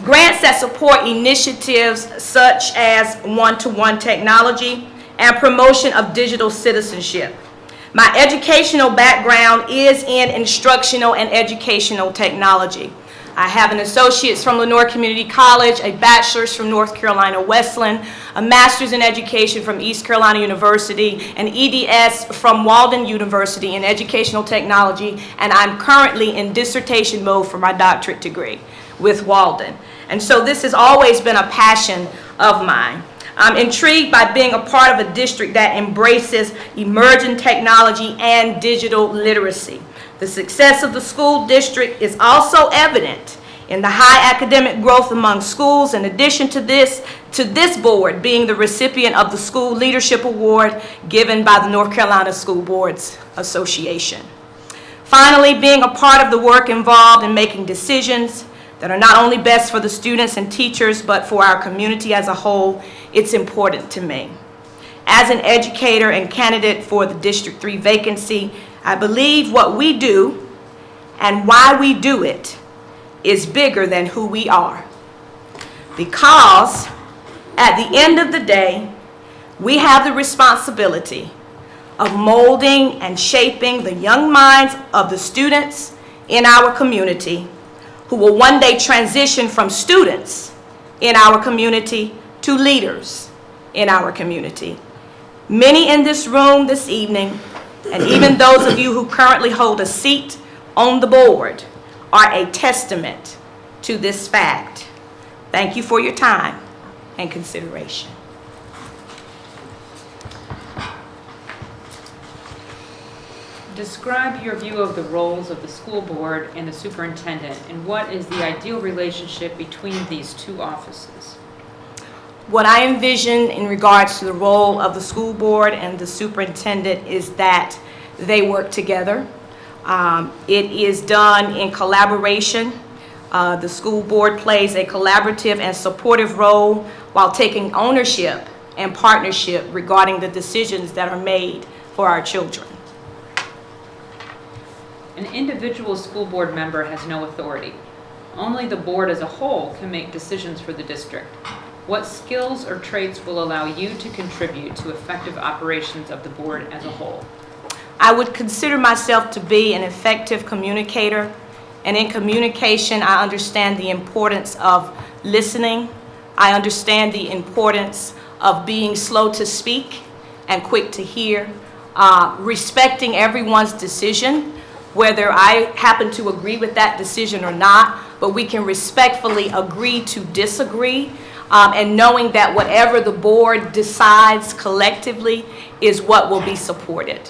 Grants that support initiatives such as one-to-one technology and promotion of digital citizenship. My educational background is in instructional and educational technology. I have an associate's from Lenoir Community College, a bachelor's from North Carolina Wesleyan, a master's in education from East Carolina University, an EDS from Walden University in educational technology, and I'm currently in dissertation mode for my doctorate degree with Walden. And so this has always been a passion of mine. I'm intrigued by being a part of a district that embraces emerging technology and digital literacy. The success of the school district is also evident in the high academic growth among schools, in addition to this board being the recipient of the School Leadership Award given by the North Carolina School Boards Association. Finally, being a part of the work involved in making decisions that are not only best for the students and teachers, but for our community as a whole, it's important to me. As an educator and candidate for the District 3 vacancy, I believe what we do and why we do it is bigger than who we are. Because at the end of the day, we have the responsibility of molding and shaping the young minds of the students in our community who will one day transition from students in our community to leaders in our community. Many in this room this evening, and even those of you who currently hold a seat on the board, are a testament to this fact. Thank you for your time and consideration. Describe your view of the roles of the school board and the superintendent, and what is the ideal relationship between these two offices? What I envision in regards to the role of the school board and the superintendent is that they work together. It is done in collaboration. The school board plays a collaborative and supportive role while taking ownership and partnership regarding the decisions that are made for our children. An individual school board member has no authority. Only the board as a whole can make decisions for the district. What skills or traits will allow you to contribute to effective operations of the board as a whole? I would consider myself to be an effective communicator, and in communication, I understand the importance of listening. I understand the importance of being slow to speak and quick to hear, respecting everyone's decision, whether I happen to agree with that decision or not, but we can respectfully agree to disagree, and knowing that whatever the board decides collectively is what will be supported.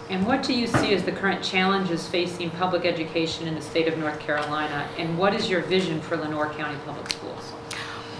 And what do you see as the current challenges facing public education in the state of North Carolina? And what is your vision for Lenoir County Public Schools?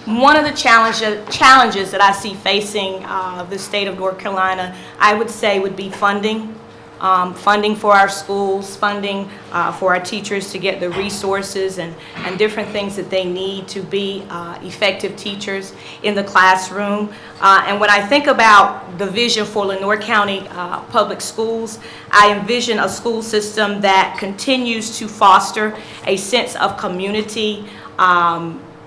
One of the challenges that I see facing the state of North Carolina, I would say, would be funding. Funding for our schools, funding for our teachers to get the resources and different things that they need to be effective teachers in the classroom. And when I think about the vision for Lenoir County Public Schools, I envision a school system that continues to foster a sense of community,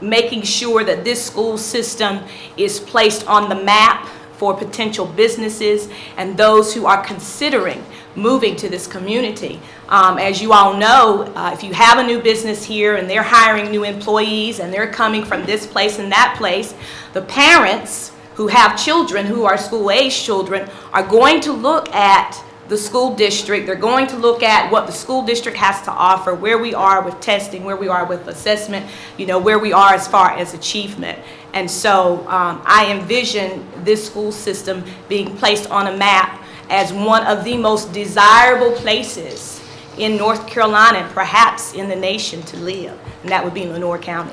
making sure that this school system is placed on the map for potential businesses and those who are considering moving to this community. As you all know, if you have a new business here and they're hiring new employees and they're coming from this place and that place, the parents who have children who are school-age children are going to look at the school district. They're going to look at what the school district has to offer, where we are with testing, where we are with assessment, where we are as far as achievement. And so I envision this school system being placed on a map as one of the most desirable places in North Carolina and perhaps in the nation to live, and that would be Lenoir County.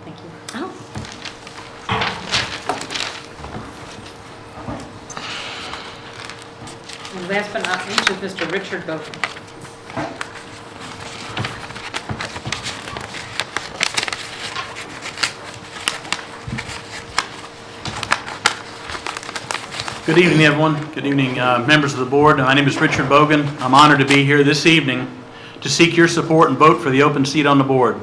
Thank you. Oh. And last but not least is Mr. Richard Bogan. Good evening, everyone. Good evening, members of the board. My name is Richard Bogan. I'm honored to be here this evening to seek your support and vote for the open seat on the board.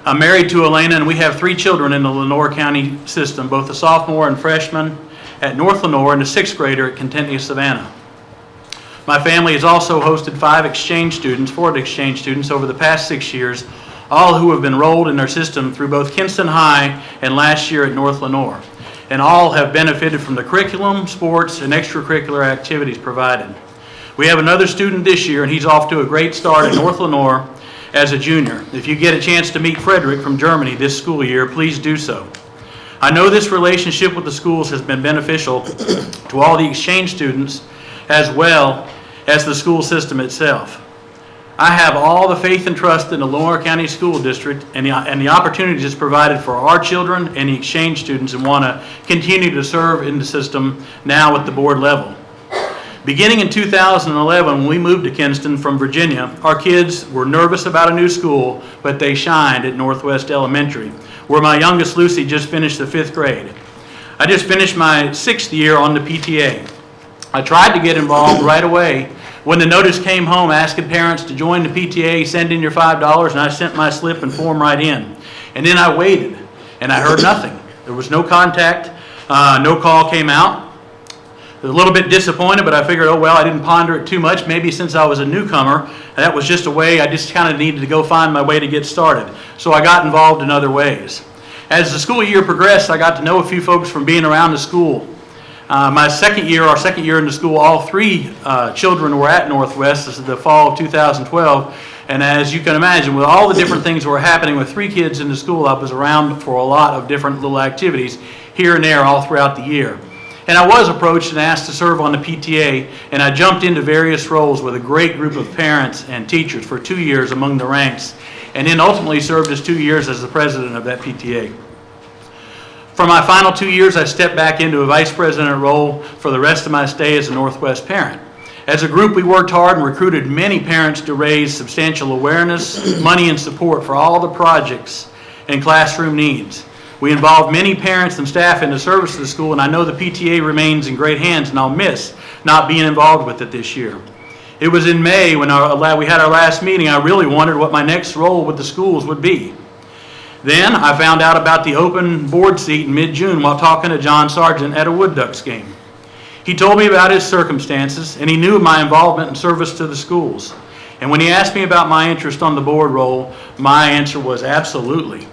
I'm married to Elena, and we have 3 children in the Lenoir County system, both a sophomore and freshman at North Lenoir and a 6th grader at Contentia Savannah. My family has also hosted 4 exchange students over the past 6 years, all who have been enrolled in our system through both Kinston High and last year at North Lenoir, and all have benefited from the curriculum, sports, and extracurricular activities provided. We have another student this year, and he's off to a great start at North Lenoir as a junior. If you get a chance to meet Frederick from Germany this school year, please do so. I know this relationship with the schools has been beneficial to all the exchange students as well as the school system itself. I have all the faith and trust in the Lenoir County School District and the opportunities it's provided for our children and the exchange students, and want to continue to serve in the system now at the board level. Beginning in 2011, when we moved to Kinston from Virginia, our kids were nervous about a new school, but they shined at Northwest Elementary, where my youngest Lucy just finished the 5th grade. I just finished my 6th year on the PTA. I tried to get involved right away when the notice came home asking parents to join the PTA, send in your $5, and I sent my slip and form right in. And then I waited, and I heard nothing. There was no contact, no call came out. I was a little bit disappointed, but I figured, oh well, I didn't ponder it too much. Maybe since I was a newcomer, that was just a way, I just kind of needed to go find my way to get started. So I got involved in other ways. As the school year progressed, I got to know a few folks from being around the school. Our second year in the school, all 3 children were at Northwest. This is the fall of 2012. And as you can imagine, with all the different things that were happening with 3 kids in the school, I was around for a lot of different little activities here and there all throughout the year. And I was approached and asked to serve on the PTA, and I jumped into various roles with a great group of parents and teachers for 2 years among the ranks, and then ultimately served as 2 years as the president of that PTA. For my final 2 years, I stepped back into a vice president role for the rest of my stay as a Northwest parent. As a group, we worked hard and recruited many parents to raise substantial awareness, money, and support for all the projects and classroom needs. We involved many parents and staff in the service of the school, and I know the PTA remains in great hands, and I'll miss not being involved with it this year. It was in May when we had our last meeting, I really wondered what my next role with the schools would be. Then I found out about the open board seat in mid-June while talking to John Sargent at a Wood Ducks game. He told me about his circumstances, and he knew of my involvement and service to the schools. And when he asked me about my interest on the board role, my answer was absolutely.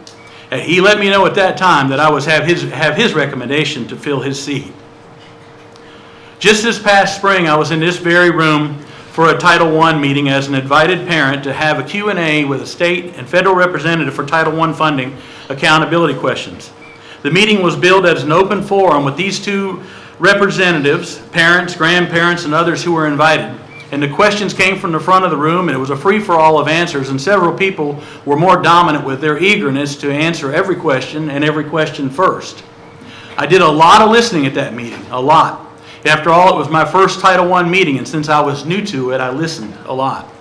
He let me know at that time that I was have his recommendation to fill his seat. Just this past spring, I was in this very room for a Title I meeting as an invited parent to have a Q&A with a state and federal representative for Title I funding accountability questions. The meeting was billed as an open forum with these two representatives, parents, grandparents, and others who were invited. And the questions came from the front of the room, and it was a free-for-all of answers, and several people were more dominant with their eagerness to answer every question and every question first. I did a lot of listening at that meeting, a lot. After all, it was my first Title I meeting, and since I was new to it, I listened a lot.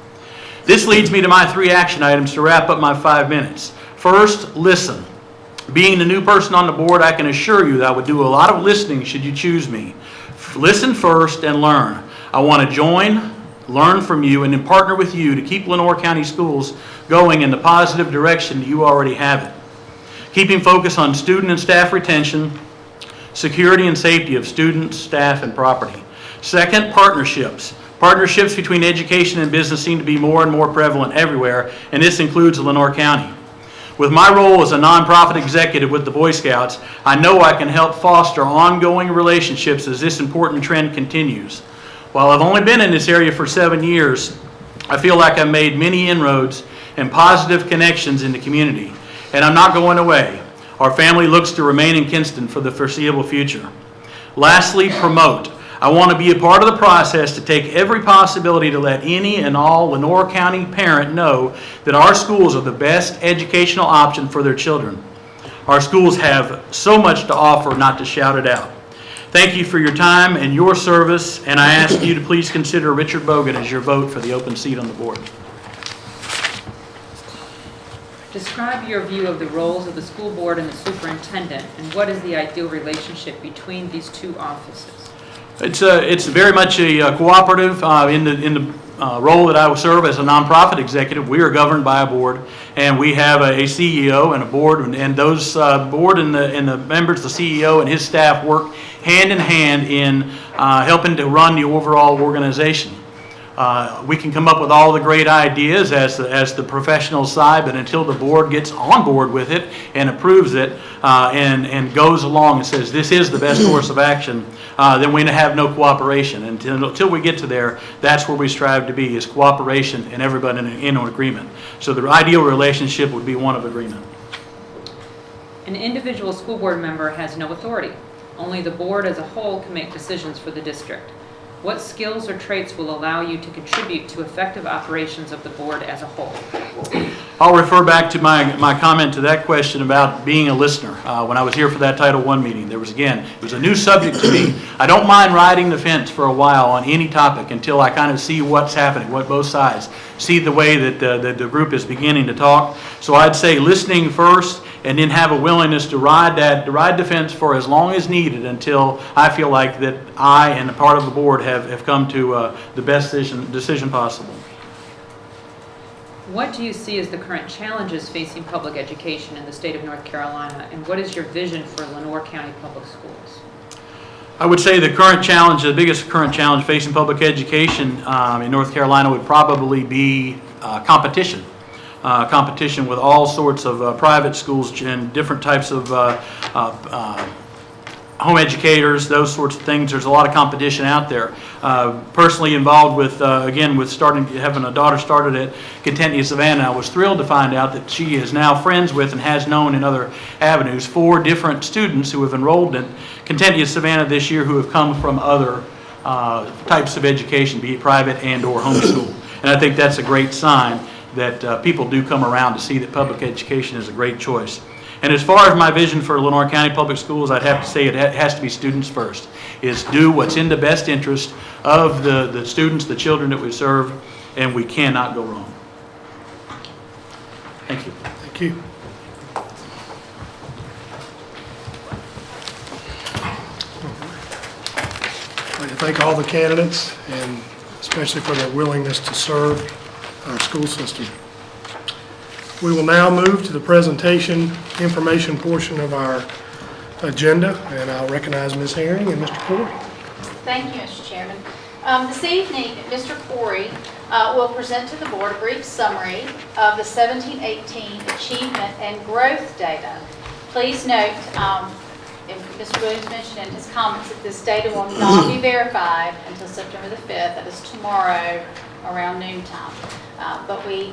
This leads me to my 3 action items to wrap up my 5 minutes. First, listen. Being the new person on the board, I can assure you that I would do a lot of listening should you choose me. Listen first and learn. I want to join, learn from you, and then partner with you to keep Lenoir County Schools going in the positive direction that you already have it. Keeping focus on student and staff retention, security and safety of students, staff, and property. Second, partnerships. Partnerships between education and business seem to be more and more prevalent everywhere, and this includes Lenoir County. With my role as a nonprofit executive with the Boy Scouts, I know I can help foster ongoing relationships as this important trend continues. While I've only been in this area for 7 years, I feel like I've made many inroads and positive connections in the community, and I'm not going away. Our family looks to remain in Kinston for the foreseeable future. Lastly, promote. I want to be a part of the process to take every possibility to let any and all Lenoir County parent know that our schools are the best educational option for their children. Our schools have so much to offer not to shout it out. Thank you for your time and your service, and I ask you to please consider Richard Bogan as your vote for the open seat on the board. Describe your view of the roles of the school board and the superintendent, and what is the ideal relationship between these two offices? It's very much a cooperative in the role that I will serve as a nonprofit executive. We are governed by a board, and we have a CEO and a board, and those board and the members, the CEO and his staff work hand in hand in helping to run the overall organization. We can come up with all the great ideas as the professional side, but until the board gets on board with it and approves it and goes along and says this is the best course of action, then we have no cooperation. Until we get to there, that's where we strive to be, is cooperation and everybody in agreement. So the ideal relationship would be one of agreement. An individual school board member has no authority. Only the board as a whole can make decisions for the district. What skills or traits will allow you to contribute to effective operations of the board as a whole? I'll refer back to my comment to that question about being a listener. When I was here for that Title I meeting, it was a new subject to me. I don't mind riding the fence for a while on any topic until I kind of see what's happening, what both sides, see the way that the group is beginning to talk. So I'd say listening first, and then have a willingness to ride the fence for as long as needed until I feel like that I and a part of the board have come to the best decision possible. What do you see as the current challenges facing public education in the state of North Carolina, and what is your vision for Lenoir County Public Schools? I would say the biggest current challenge facing public education in North Carolina would probably be competition. Competition with all sorts of private schools and different types of home educators, those sorts of things. There's a lot of competition out there. Personally involved with, again, with having a daughter started at Contentia Savannah, I was thrilled to find out that she is now friends with and has known in other avenues 4 different students who have enrolled in Contentia Savannah this year who have come from other types of education, be it private and or homeschool. And I think that's a great sign that people do come around to see that public education is a great choice. And as far as my vision for Lenoir County Public Schools, I'd have to say it has to be students first. Is do what's in the best interest of the students, the children that we serve, and we cannot go wrong. Thank you. Thank you. I'd like to thank all the candidates, and especially for their willingness to serve our school system. We will now move to the presentation information portion of our agenda, and I'll recognize Ms. Herring and Mr. Corey. Thank you, Mr. Chairman. This evening, Mr. Corey will present to the board a brief summary of the 17-18 achievement and growth data. Please note, Mr. Williams mentioned in his comments that this data will not be verified until September the 5th. That is tomorrow around noontime. But we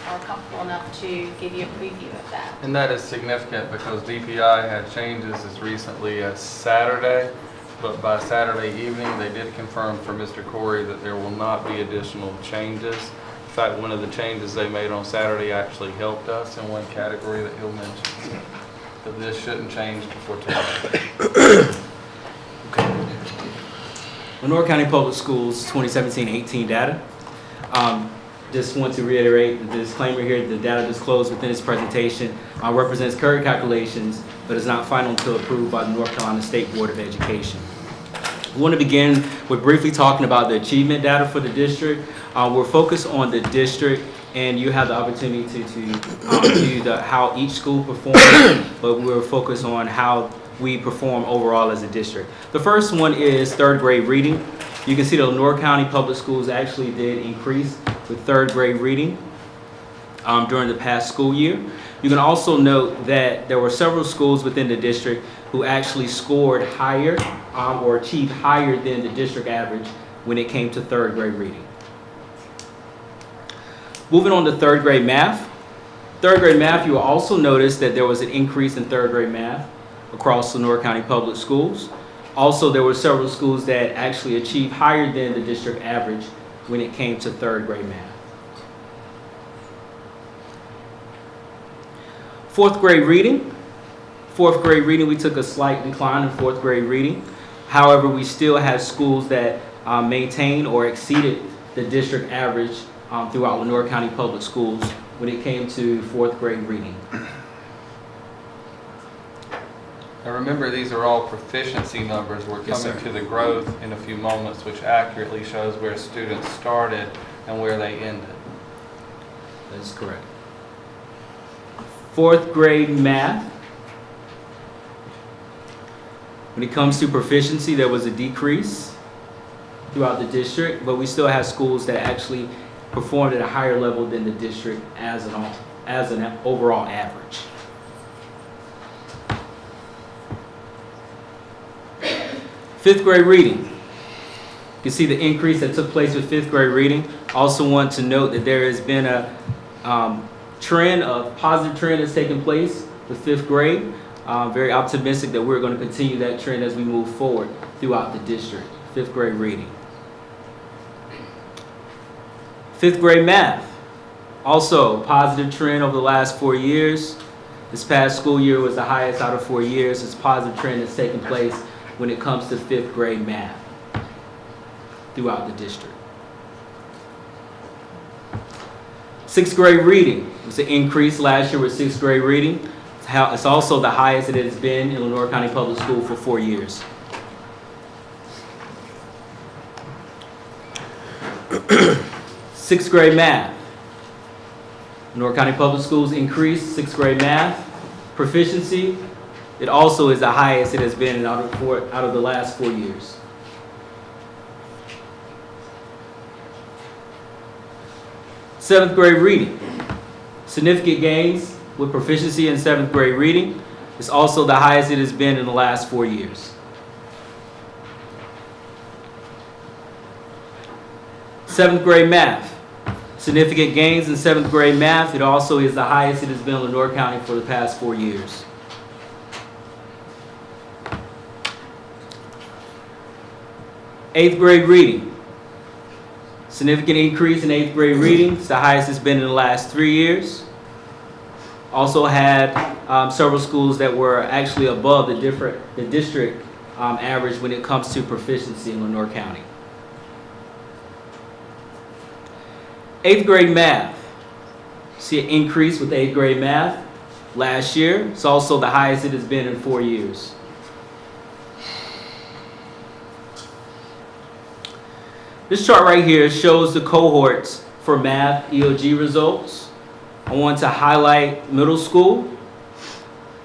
are comfortable enough to give you a preview of that. And that is significant because DPI had changes as recently as Saturday, but by Saturday evening, they did confirm for Mr. Corey that there will not be additional changes. In fact, one of the changes they made on Saturday actually helped us in one category that he'll mention. But this shouldn't change before tomorrow. Lenore County Public Schools 2017-18 data. Just want to reiterate the disclaimer here, the data disclosed within this presentation represents current calculations, but is not final until approved by the North Carolina State Board of Education. We want to begin with briefly talking about the achievement data for the district. We're focused on the district, and you have the opportunity to view how each school performs, but we're focused on how we perform overall as a district. The first one is third grade reading. You can see the Lenore County Public Schools actually did increase with third grade reading during the past school year. You can also note that there were several schools within the district who actually scored higher or achieved higher than the district average when it came to third grade reading. Moving on to third grade math. Third grade math, you will also notice that there was an increase in third grade math across Lenore County Public Schools. Also, there were several schools that actually achieved higher than the district average when it came to third grade math. Fourth grade reading. Fourth grade reading, we took a slight decline in fourth grade reading. However, we still have schools that maintained or exceeded the district average throughout Lenore County Public Schools when it came to fourth grade reading. Now remember, these are all proficiency numbers. We're coming to the growth in a few moments, which accurately shows where students started and where they ended. That is correct. Fourth grade math. When it comes to proficiency, there was a decrease throughout the district, but we still have schools that actually performed at a higher level than the district as an overall average. Fifth grade reading. You can see the increase that took place with fifth grade reading. Also want to note that there has been a positive trend that's taken place with fifth grade. Very optimistic that we're going to continue that trend as we move forward throughout the district. Fifth grade reading. Fifth grade math. Also, positive trend over the last 4 years. This past school year was the highest out of 4 years. It's a positive trend that's taken place when it comes to fifth grade math throughout the district. Sixth grade reading. It was an increase last year with sixth grade reading. It's also the highest it has been in Lenore County Public School for 4 years. Sixth grade math. Lenore County Public Schools increased sixth grade math. Proficiency, it also is the highest it has been out of the last 4 years. Seventh grade reading. Significant gains with proficiency in seventh grade reading. It's also the highest it has been in the last 4 years. Seventh grade math. Significant gains in seventh grade math. It also is the highest it has been in Lenore County for the past 4 years. Eighth grade reading. Significant increase in eighth grade reading. It's the highest it's been in the last 3 years. Also had several schools that were actually above the district average when it comes to proficiency in Lenore County. Eighth grade math. See an increase with eighth grade math last year. It's also the highest it has been in 4 years. This chart right here shows the cohorts for math EOG results. I want to highlight middle school.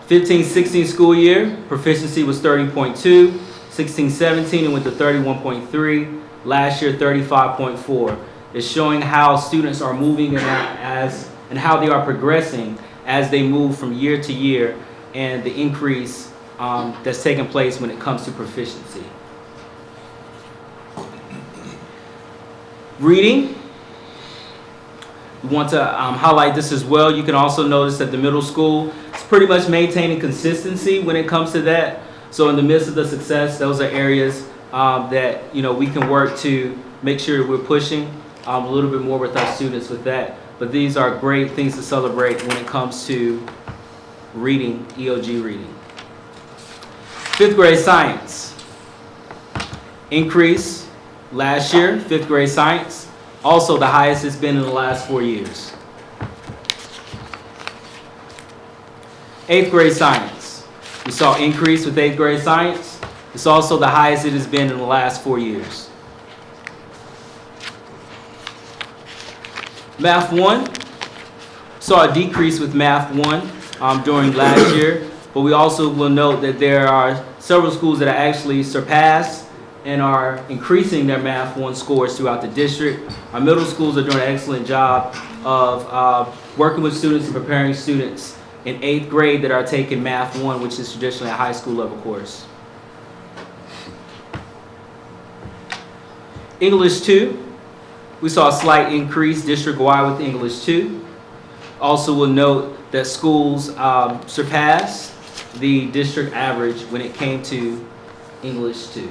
15-16 school year, proficiency was 30.2. 16-17, it went to 31.3. Last year, 35.4. It's showing how students are moving and how they are progressing as they move from year to year, and the increase that's taking place when it comes to proficiency. Reading. We want to highlight this as well. You can also notice that the middle school is pretty much maintaining consistency when it comes to that. So in the midst of the success, those are areas that we can work to make sure we're pushing a little bit more with our students with that. But these are great things to celebrate when it comes to reading, EOG reading. 5th grade science. Increase last year, 5th grade science. Also the highest it's been in the last 4 years. 8th grade science. We saw increase with 8th grade science. It's also the highest it has been in the last 4 years. Math 1. Saw a decrease with Math 1 during last year, but we also will note that there are several schools that are actually surpassed and are increasing their Math 1 scores throughout the district. Our middle schools are doing an excellent job of working with students and preparing students in 8th grade that are taking Math 1, which is traditionally a high school level course. English 2, we saw a slight increase district-wide with English 2. Also will note that schools surpassed the district average when it came to English 2.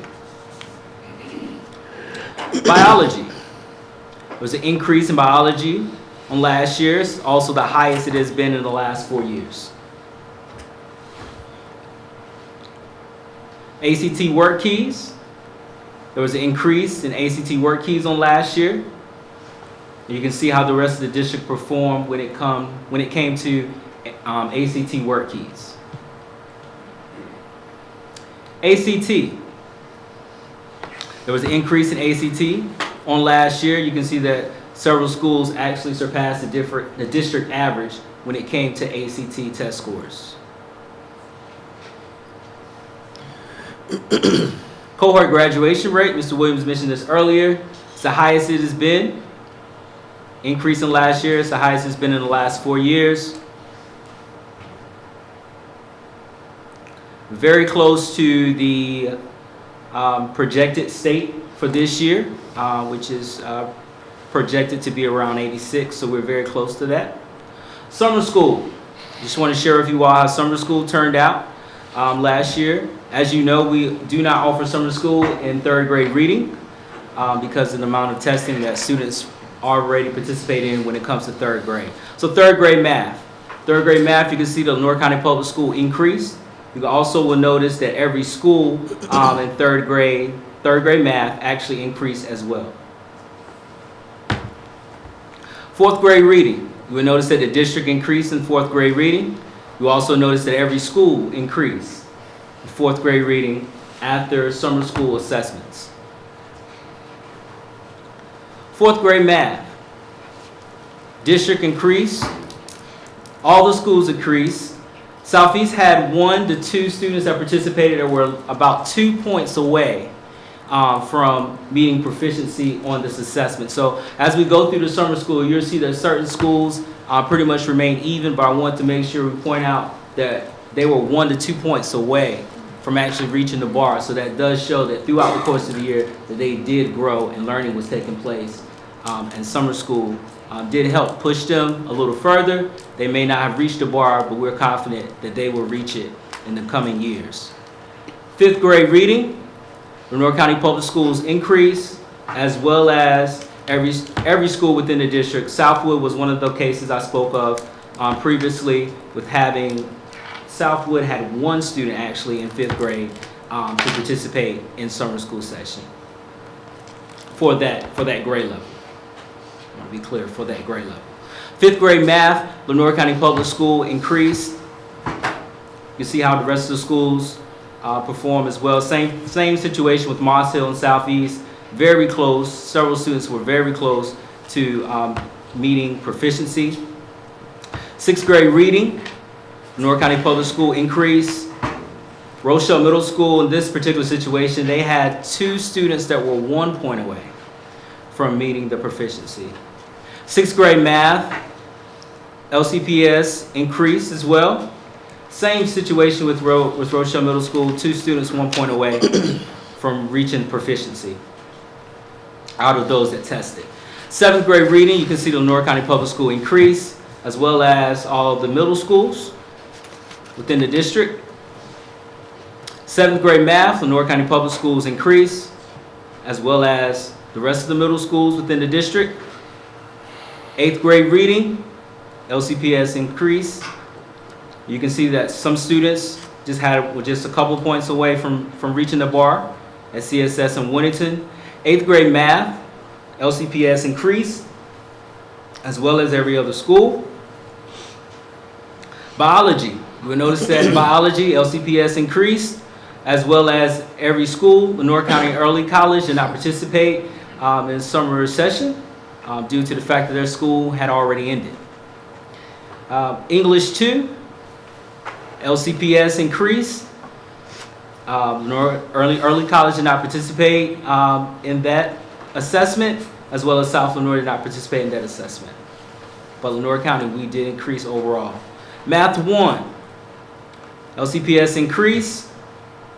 Biology. There was an increase in biology on last year. It's also the highest it has been in the last 4 years. ACT work keys. There was an increase in ACT work keys on last year. You can see how the rest of the district performed when it came to ACT work keys. ACT. There was an increase in ACT on last year. You can see that several schools actually surpassed the district average when it came to ACT test scores. Cohort graduation rate, Mr. Williams mentioned this earlier. It's the highest it has been. Increase in last year, it's the highest it's been in the last 4 years. Very close to the projected state for this year, which is projected to be around 86, so we're very close to that. Summer school. Just want to share with you all how summer school turned out last year. As you know, we do not offer summer school in 3rd grade reading because of the amount of testing that students already participate in when it comes to 3rd grade. So 3rd grade math. 3rd grade math, you can see the Lenoir County Public School increased. You also will notice that every school in 3rd grade math actually increased as well. 4th grade reading. You will notice that the district increased in 4th grade reading. You also notice that every school increased in 4th grade reading after summer school assessments. 4th grade math. District increased. All the schools increased. Southeast had 1 to 2 students that participated that were about 2 points away from meeting proficiency on this assessment. So as we go through the summer school, you'll see that certain schools pretty much remain even, but I want to make sure we point out that they were 1 to 2 points away from actually reaching the bar. So that does show that throughout the course of the year that they did grow and learning was taking place. And summer school did help push them a little further. They may not have reached the bar, but we're confident that they will reach it in the coming years. 5th grade reading. Lenoir County Public Schools increased, as well as every school within the district. Southwood was one of the cases I spoke of previously, with having Southwood had 1 student actually in 5th grade to participate in summer school session for that grade level. I want to be clear, for that grade level. 5th grade math, Lenoir County Public School increased. You see how the rest of the schools perform as well. Same situation with Moss Hill and Southeast. Very close. Several students were very close to meeting proficiency. 6th grade reading, Lenoir County Public School increased. Rochelle Middle School, in this particular situation, they had 2 students that were 1 point away from meeting the proficiency. 6th grade math, LCPS increased as well. Same situation with Rochelle Middle School, 2 students 1 point away from reaching proficiency out of those that tested. 7th grade reading, you can see the Lenore County Public School increase, as well as all of the middle schools within the district. 7th grade math, Lenore County Public Schools increase, as well as the rest of the middle schools within the district. 8th grade reading, LCPS increase. You can see that some students were just a couple points away from reaching the bar at CSS and Winnington. 8th grade math, LCPS increased, as well as every other school. Biology, you will notice that in biology, LCPS increased, as well as every school. Lenore County Early College did not participate in summer session due to the fact that their school had already ended. English 2, LCPS increased. Lenore Early College did not participate in that assessment, as well as South Lenore did not participate in that assessment. But Lenore County, we did increase overall. Math 1, LCPS increased,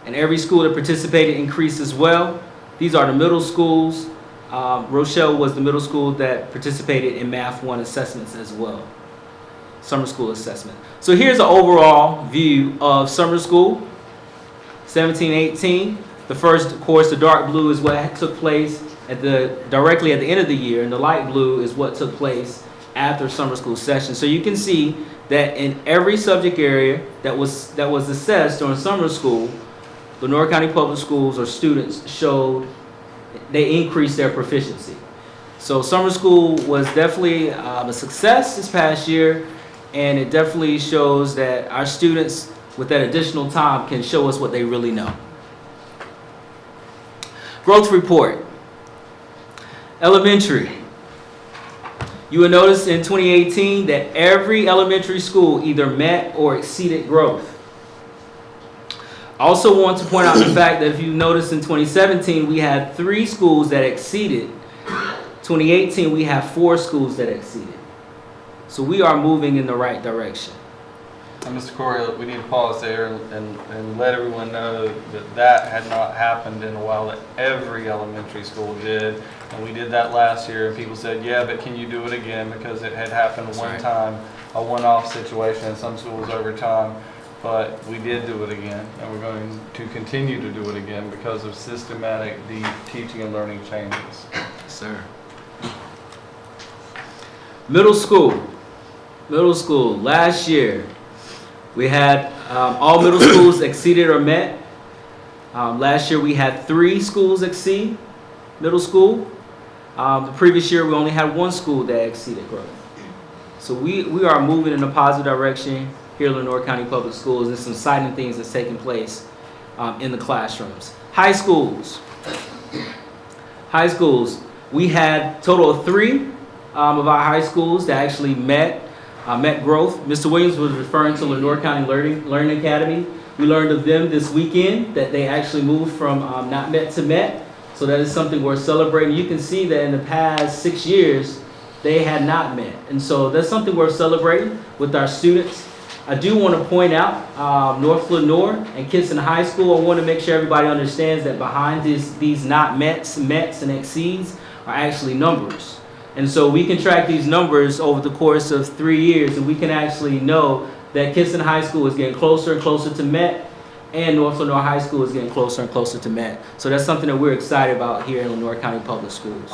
and every school that participated increased as well. These are the middle schools. Rochelle was the middle school that participated in Math 1 assessments as well, summer school assessment. So here's an overall view of summer school, 17-18. The first, of course, the dark blue is what took place directly at the end of the year, and the light blue is what took place after summer school session. So you can see that in every subject area that was assessed during summer school, the Lenore County Public Schools or students showed they increased their proficiency. So summer school was definitely a success this past year, and it definitely shows that our students with that additional time can show us what they really know. Growth report. Elementary. You will notice in 2018 that every elementary school either met or exceeded growth. Also want to point out the fact that if you notice in 2017 we had 3 schools that exceeded. 2018 we have 4 schools that exceeded. So we are moving in the right direction. And Mr. Corey, we need to pause there and let everyone know that that had not happened in a while, that every elementary school did. And we did that last year, and people said, yeah, but can you do it again? Because it had happened one time, a one-off situation in some schools over time. But we did do it again, and we're going to continue to do it again because of systematic, deep teaching and learning changes. Sir. Middle school. Middle school. Last year, we had all middle schools exceeded or met. Last year, we had 3 schools exceed middle school. The previous year, we only had 1 school that exceeded growth. So we are moving in a positive direction here at Lenore County Public Schools. There's some exciting things that's taking place in the classrooms. High schools. High schools. We had a total of 3 of our high schools that actually met growth. Mr. Williams was referring to Lenore County Learning Academy. We learned of them this weekend that they actually moved from not met to met. So that is something worth celebrating. You can see that in the past 6 years, they had not met. And so that's something worth celebrating with our students. I do want to point out North Lenore and Kinston High School. I want to make sure everybody understands that behind these not mets, and exceeds are actually numbers. And so we can track these numbers over the course of 3 years, and we can actually know that Kinston High School is getting closer and closer to Met, and North Lenore High School is getting closer and closer to Met. So that's something that we're excited about here in Lenore County Public Schools.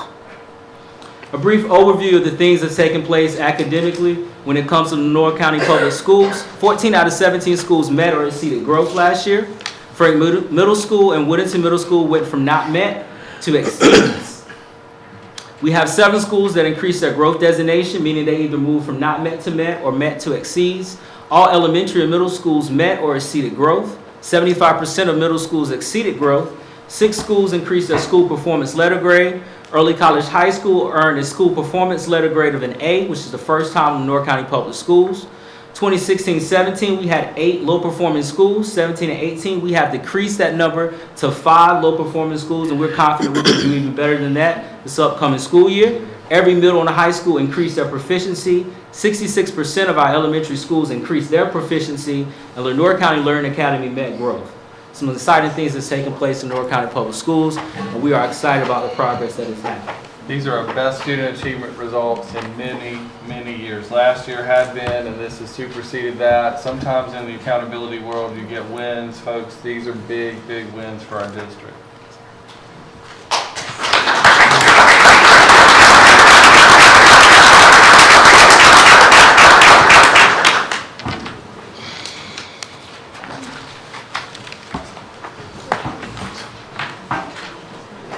A brief overview of the things that's taking place academically when it comes to Lenore County Public Schools. 14 out of 17 schools met or exceeded growth last year. Frank Middle School and Woodington Middle School went from not met to exceeds. We have 7 schools that increased their growth designation, meaning they either moved from not met to met or met to exceeds. All elementary and middle schools met or exceeded growth. 75% of middle schools exceeded growth. 6 schools increased their school performance letter grade. Early College High School earned a school performance letter grade of an A, which is the first time in Lenore County Public Schools. 2016-17, we had 8 low-performing schools. 17 and 18, we have decreased that number to 5 low-performing schools, and we're confident we can do even better than that this upcoming school year. Every middle and high school increased their proficiency, 66% of our elementary schools increased their proficiency, and Lenoir County Learning Academy met growth. Some exciting things that's taking place in Lenoir County Public Schools, and we are excited about the progress that is happening. These are our best student achievement results in many, many years. Last year had been, and this has superseded that. Sometimes in the accountability world, you get wins, folks. These are big, big wins for our district.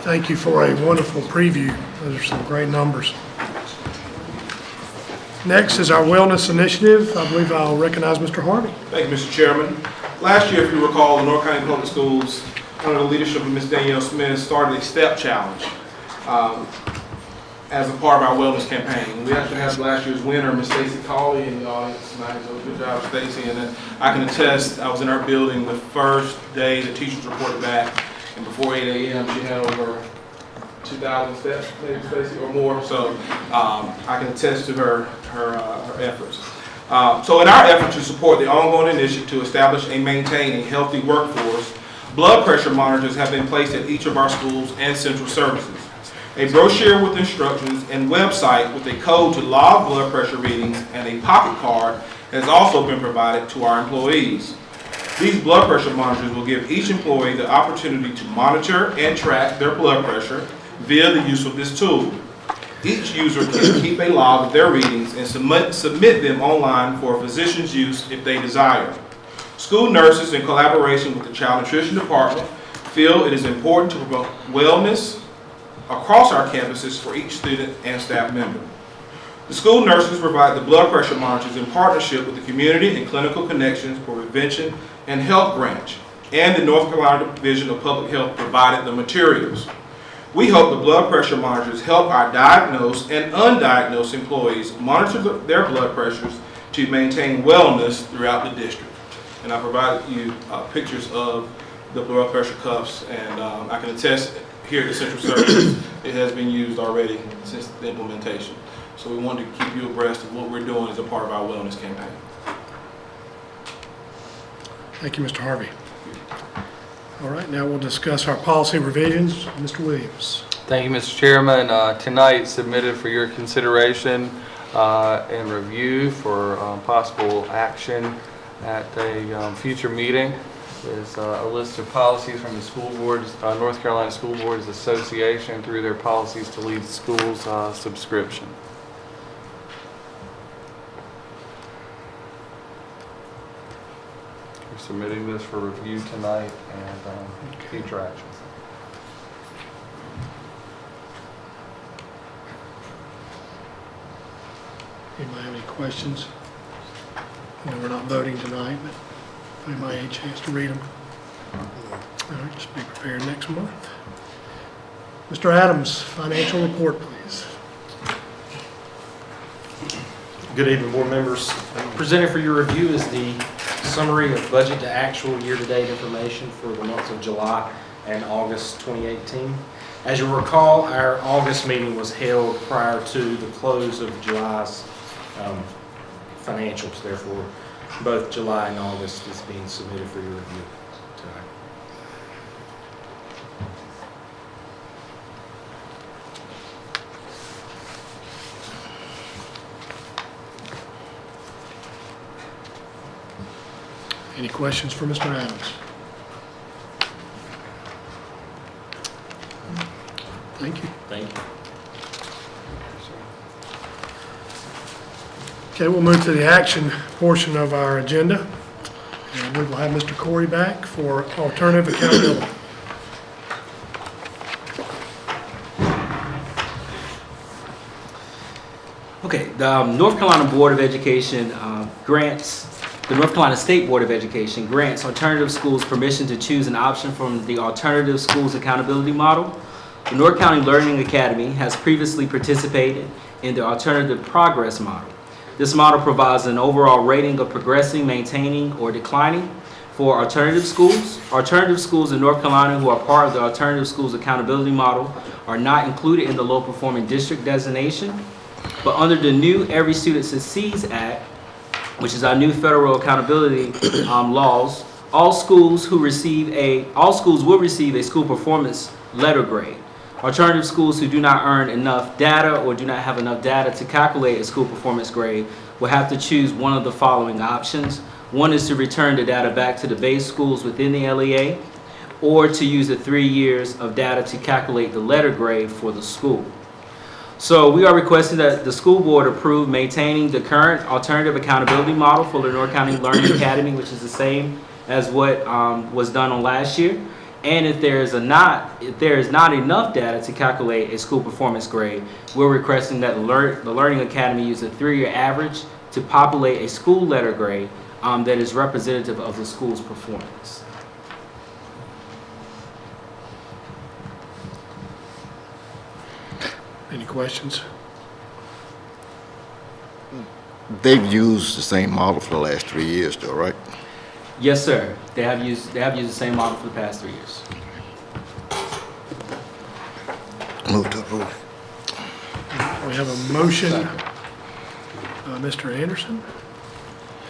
Thank you for a wonderful preview. Those are some great numbers. Next is our wellness initiative. I believe I'll recognize Mr. Harvey. Thank you, Mr. Chairman. Last year, if you recall, the Lenoir County Public Schools, under the leadership of Ms. Danielle Smith, started a STEP challenge as a part of our wellness campaign. We actually had last year's winner, Ms. Stacy Cawley, in the audience tonight, so good job, Stacy. And then I can attest, I was in our building the first day the teachers reported back, and before 8 a.m., she had over 2,000 steps, maybe, Stacy, or more. So I can attest to her efforts. So in our effort to support the ongoing initiative to establish and maintain a healthy workforce, blood pressure monitors have been placed at each of our schools and central services. A brochure with instructions and website with a code to log blood pressure readings and a pocket card has also been provided to our employees. These blood pressure monitors will give each employee the opportunity to monitor and track their blood pressure via the use of this tool. Each user can keep a log of their readings and submit them online for a physician's use if they desire. School nurses, in collaboration with the Child Nutrition Department, feel it is important to promote wellness across our campuses for each student and staff member. The school nurses provide the blood pressure monitors in partnership with the Community and Clinical Connections for Prevention and Health Branch, and the North Carolina Division of Public Health provided the materials. We hope the blood pressure monitors help our diagnosed and undiagnosed employees monitor their blood pressures to maintain wellness throughout the district. And I provided you pictures of the blood pressure cuffs, and I can attest here at the Central Services, it has been used already since the implementation. So we wanted to keep you abreast of what we're doing as a part of our wellness campaign. Thank you, Mr. Harvey. All right, now we'll discuss our policy revisions. Mr. Williams. Thank you, Mr. Chairman. Tonight submitted for your consideration and review for possible action at a future meeting is a list of policies from the school boards, North Carolina School Boards Association through their Policies to Lead Schools subscription. We're submitting this for review tonight and future action. Anybody have any questions? I know we're not voting tonight, but if anybody had a chance to read them. All right, just be prepared next month. Mr. Adams, financial report, please. Good evening, board members. Presented for your review is the summary of budget to actual year-to-date information for the months of July and August 2018. As you'll recall, our August meeting was held prior to the close of July's financials. Therefore, both July and August is being submitted for your review tonight. Any questions for Mr. Adams? Thank you. Thank you. Okay, we'll move to the action portion of our agenda. And we will have Mr. Corey back for alternative accountability. Okay, the North Carolina Board of Education grants, the North Carolina State Board of Education grants alternative schools permission to choose an option from the Alternative Schools Accountability Model. The North County Learning Academy has previously participated in the Alternative Progress Model. This model provides an overall rating of progressing, maintaining, or declining for alternative schools. Alternative schools in North Carolina who are part of the Alternative Schools Accountability Model are not included in the low performing district designation. But under the new Every Student Succeeds Act, which is our new federal accountability laws, all schools will receive a school performance letter grade. Alternative schools who do not earn enough data or do not have enough data to calculate a school performance grade will have to choose one of the following options. One is to return the data back to the base schools within the LEA, or to use the 3 years of data to calculate the letter grade for the school. So we are requesting that the school board approve maintaining the current alternative accountability model for Lenoir County Learning Academy, which is the same as what was done on last year. And if there is not enough data to calculate a school performance grade, we're requesting that the Learning Academy use a 3-year average to populate a school letter grade that is representative of the school's performance. Any questions? They've used the same model for the last 3 years though, right? Yes, sir. They have used the same model for the past 3 years. Move to approve. We have a motion, Mr. Anderson,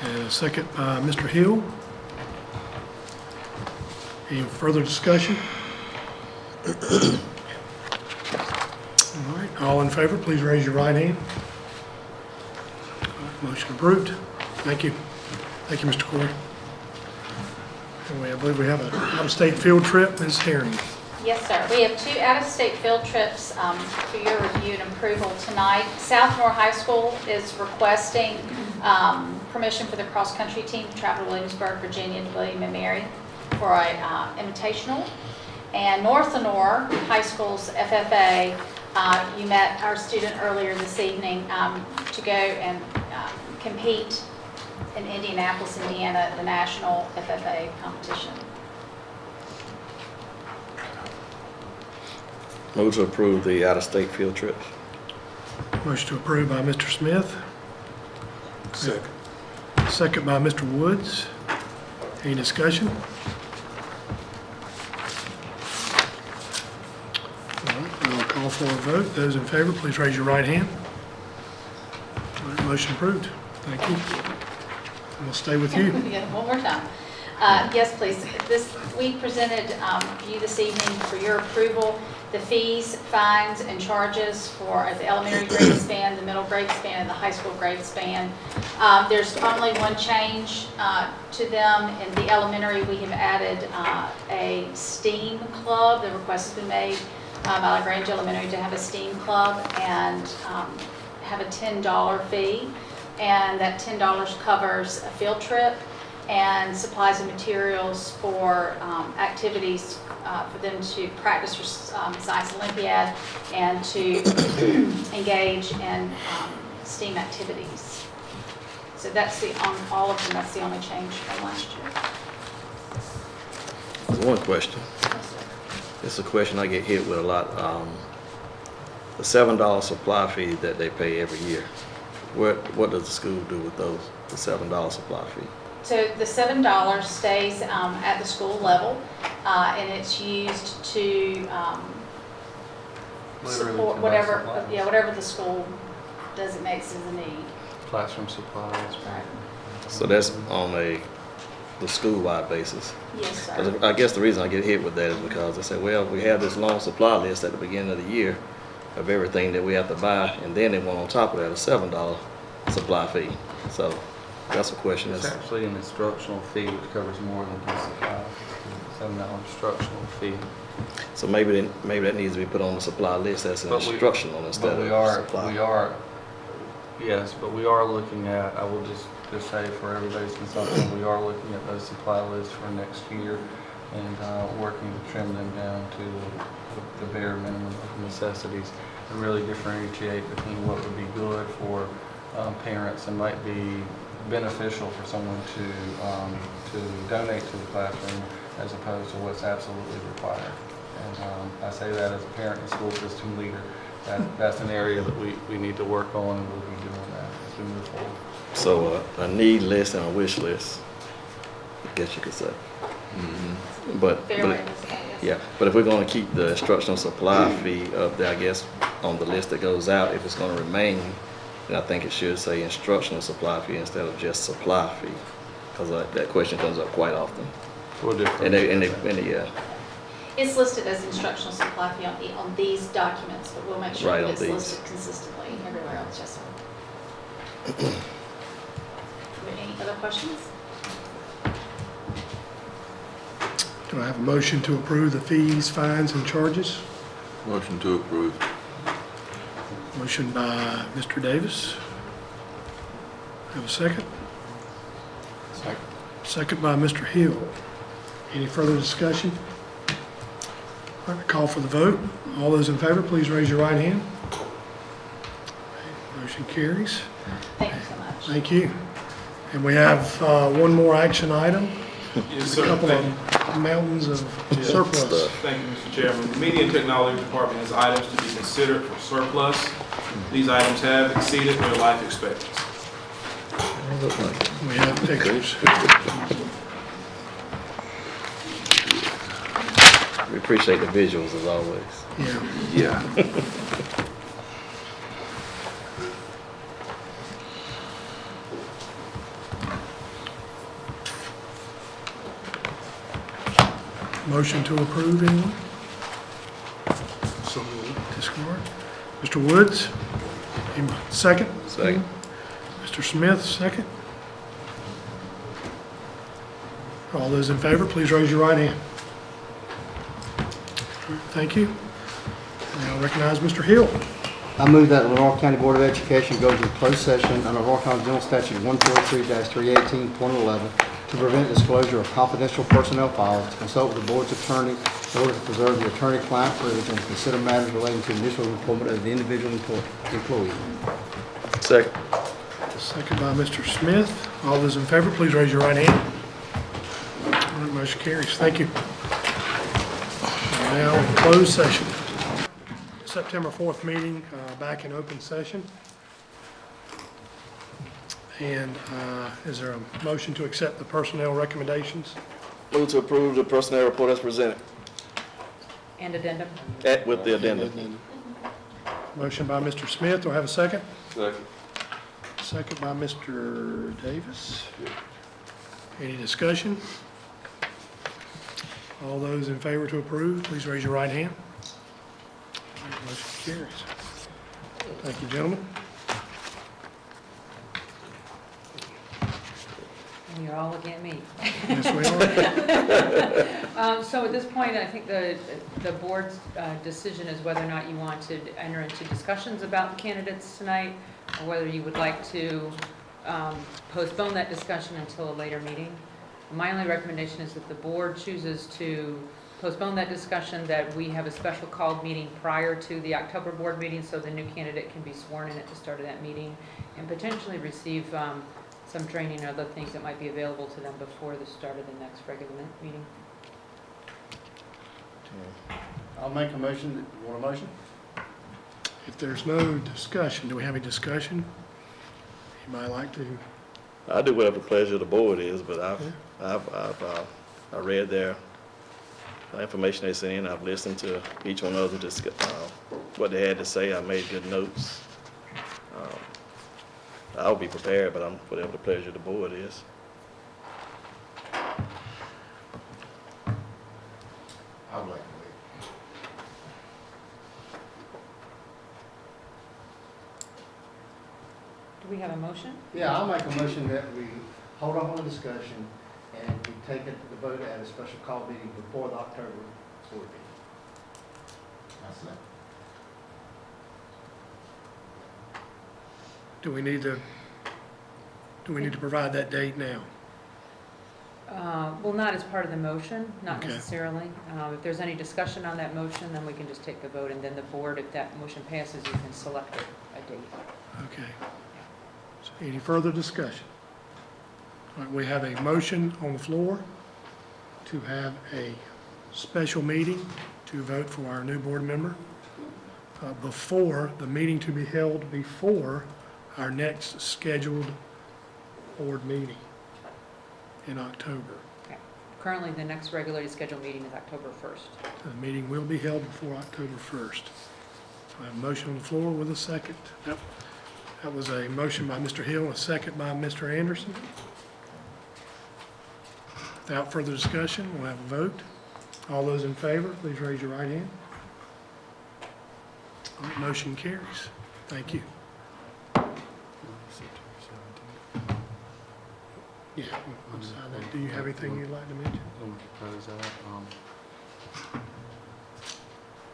and a second by Mr. Hill. Any further discussion? All right, all in favor, please raise your right hand. Motion approved. Thank you. Thank you, Mr. Corey. And I believe we have an out-of-state field trip. Ms. Herring. Yes, sir. We have 2 out-of-state field trips for your review and approval tonight. South North High School is requesting permission for the cross-country team to travel to Williamsburg, Virginia, to William and Mary for a invitational. And North Lenoir High School's FFA, you met our student earlier this evening to go and compete in Indianapolis, Indiana, at the National FFA competition. Move to approve the out-of-state field trips. Motion to approve by Mr. Smith. Second. Second by Mr. Woods. Any discussion? All right, I'll call for a vote. Those in favor, please raise your right hand. All right, motion approved. Thank you. And we'll stay with you. Yeah, one more time. Yes, please. We presented you this evening for your approval the fees, fines, and charges for the elementary grade span, the middle grade span, and the high school grade span. There's only one change to them. In the elementary, we have added a STEAM club. The request has been made by LaGrange Elementary to have a STEAM club and have a $10 fee. And that $10 covers a field trip and supplies and materials for activities for them to practice for Science Olympiad and to engage in STEAM activities. So that's on all of them, that's the only change from last year. There's one question. Yes, sir. It's a question I get hit with a lot. The $7 supply fee that they pay every year, what does the school do with those, the $7 supply fee? So the $7 stays at the school level, and it's used to support whatever the school designates as a need. Classroom supplies. Right. So that's on the school-wide basis. Yes, sir. 'Cause I guess the reason I get hit with that is because they say, well, we have this long supply list at the beginning of the year of everything that we have to buy, and then they want on top of that a $7 supply fee. So that's a question. It's actually an instructional fee which covers more than just supplies. $7 instructional fee. So maybe that needs to be put on the supply list as an instructional instead of supply. Yes, but we are looking at, I will just say for everybody's consumption, we are looking at those supply lists for next year and working to trim them down to the bare minimum of necessities and really differentiate between what would be good for parents and might be beneficial for someone to donate to the classroom as opposed to what's absolutely required. And I say that as a parent and school system leader. That's an area that we need to work on, and we'll be doing that as we move forward. So a need list and a wish list, I guess you could say. Mm-hmm. But if we're going to keep the instructional supply fee up there, I guess on the list that goes out, if it's going to remain And I think it should say instructional supply fee instead of just supply fee, because that question comes up quite often. For different. Yeah, It's listed as instructional supply fee on these documents, but we'll make sure Right, that on it's these. listed consistently everywhere else, yes, sir. Any other questions? Do I have a motion to approve the fees, fines, and charges? Motion to approve. Motion by Mr. Davis. Have a second? Second. Second by Mr. Hill. Any further discussion? All right, call for the vote. All those in favor, please raise your right hand. Motion carries. Thank you so much. Thank you. And we have one more action item. Yes, A sir. couple Thank you. of mountains of surplus. Thank you, Mr. Chairman. The Media and Technology Department has items to be considered for surplus. These items have exceeded their life expectancy. We have pictures. we appreciate the visuals as always. Yeah. Motion to approve, anyone? So discard. Mr. Woods? Any second? Second. Mr. Smith, second. All those in favor, please raise your right hand. Thank you. Now recognize Mr. Hill. I move that the Lenore County Board of Education goes into closed session under Lenore County General Statute 143-318.11 to prevent disclosure of confidential personnel files, to consult with the board's attorney in order to preserve the attorney-client privilege and to consider matters relating to initial employment of the individual employee. Second. Second by Mr. Smith. All those in favor, please raise your right hand. All right, motion carries. Thank you. We're now in closed session. September 4th meeting, back in open session. And is there a motion to accept the personnel recommendations? Move to approve the personnel report as presented. And addendum? With the addendum. Motion by Mr. Smith. Do I have a second? Second. Second by Mr. Davis. Any discussion? All those in favor to approve, please raise your right hand. Motion carries. Thank you, gentlemen. And you're all looking at me. Yes, we are. So at this point, I think the board's decision is whether or not you want to enter into discussions about the candidates tonight, or whether you would like to postpone that discussion until a later meeting. My only recommendation is that the board chooses to postpone that discussion, that we have a special called meeting prior to the October board meeting so the new candidate can be sworn in at the start of that meeting and potentially receive some training or other things that might be available to them before the start of the next regular meeting. I'll make a motion. You want a motion? If there's no discussion, do we have any discussion? Anybody like to? I do whatever pleasure the board is, but I read their information they sent in. I've listened to each one of them, what they had to say. I made good notes. I'll be prepared, but I'm whatever the pleasure of the board is. I'd like to Do we have a motion? Yeah, I'll make a motion that we hold off on the discussion and we take it to the vote at a special call meeting before the October board meeting. Do we need to provide that date now? Well, not as part of the motion, not Okay. necessarily. If there's any discussion on that motion, then we can just take the vote, and then the board, if that motion passes, you can select a date. Okay. So any further discussion? All right, we have a motion on the floor to have a special meeting to vote for our new board member before, the meeting to be held before our next scheduled board meeting in October. Okay. Currently, the next regularly scheduled meeting is October 1st. The meeting will be held before October 1st. So I have a motion on the floor with a second. Yep. That was a motion by Mr. Hill, a second by Mr. Anderson. Without further discussion, we'll have a vote. All those in favor, please raise your right hand. All right, motion carries. Thank you. Yeah, we'll decide that. Do you have anything you'd like to mention?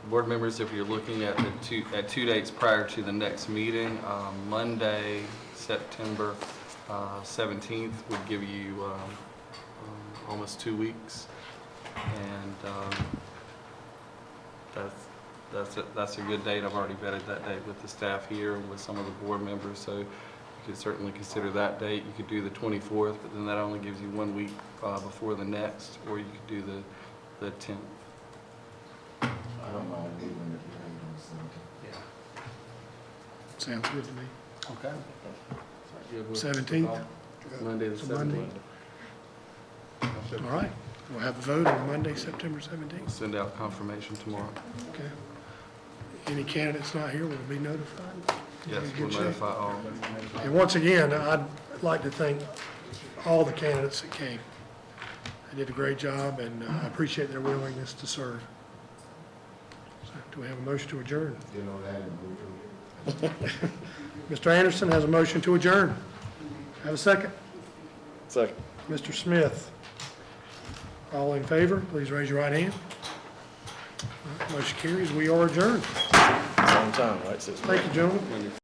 Board members, if you're looking at the two dates prior to the next meeting, Monday, September 17th would give you almost 2 weeks, and that's a good date. I've already vetted that date with the staff here and with some of the board members, so you could certainly consider that date. You could do the 24th, but then that only gives you 1 week before the next, or you could do the 10th. I don't mind leaving it here. Sounds good to me. Okay. 17th? Monday the So Monday. 17th. All right, we'll have a vote on Monday, September 17th. Send out confirmation tomorrow. Okay. Any candidates not here will be notified? Yes, Good we'll shape. notify all. And once again, I'd like to thank all the candidates that came. They did a great job, and I appreciate their willingness to serve. So, do we have a motion to adjourn? You know that. Mr. Anderson has a motion to adjourn. Have a second? Second. Mr. Smith. All in favor, please raise your right hand. All right, motion carries. We are adjourned. Same time, right? 6 Thank you, gentlemen.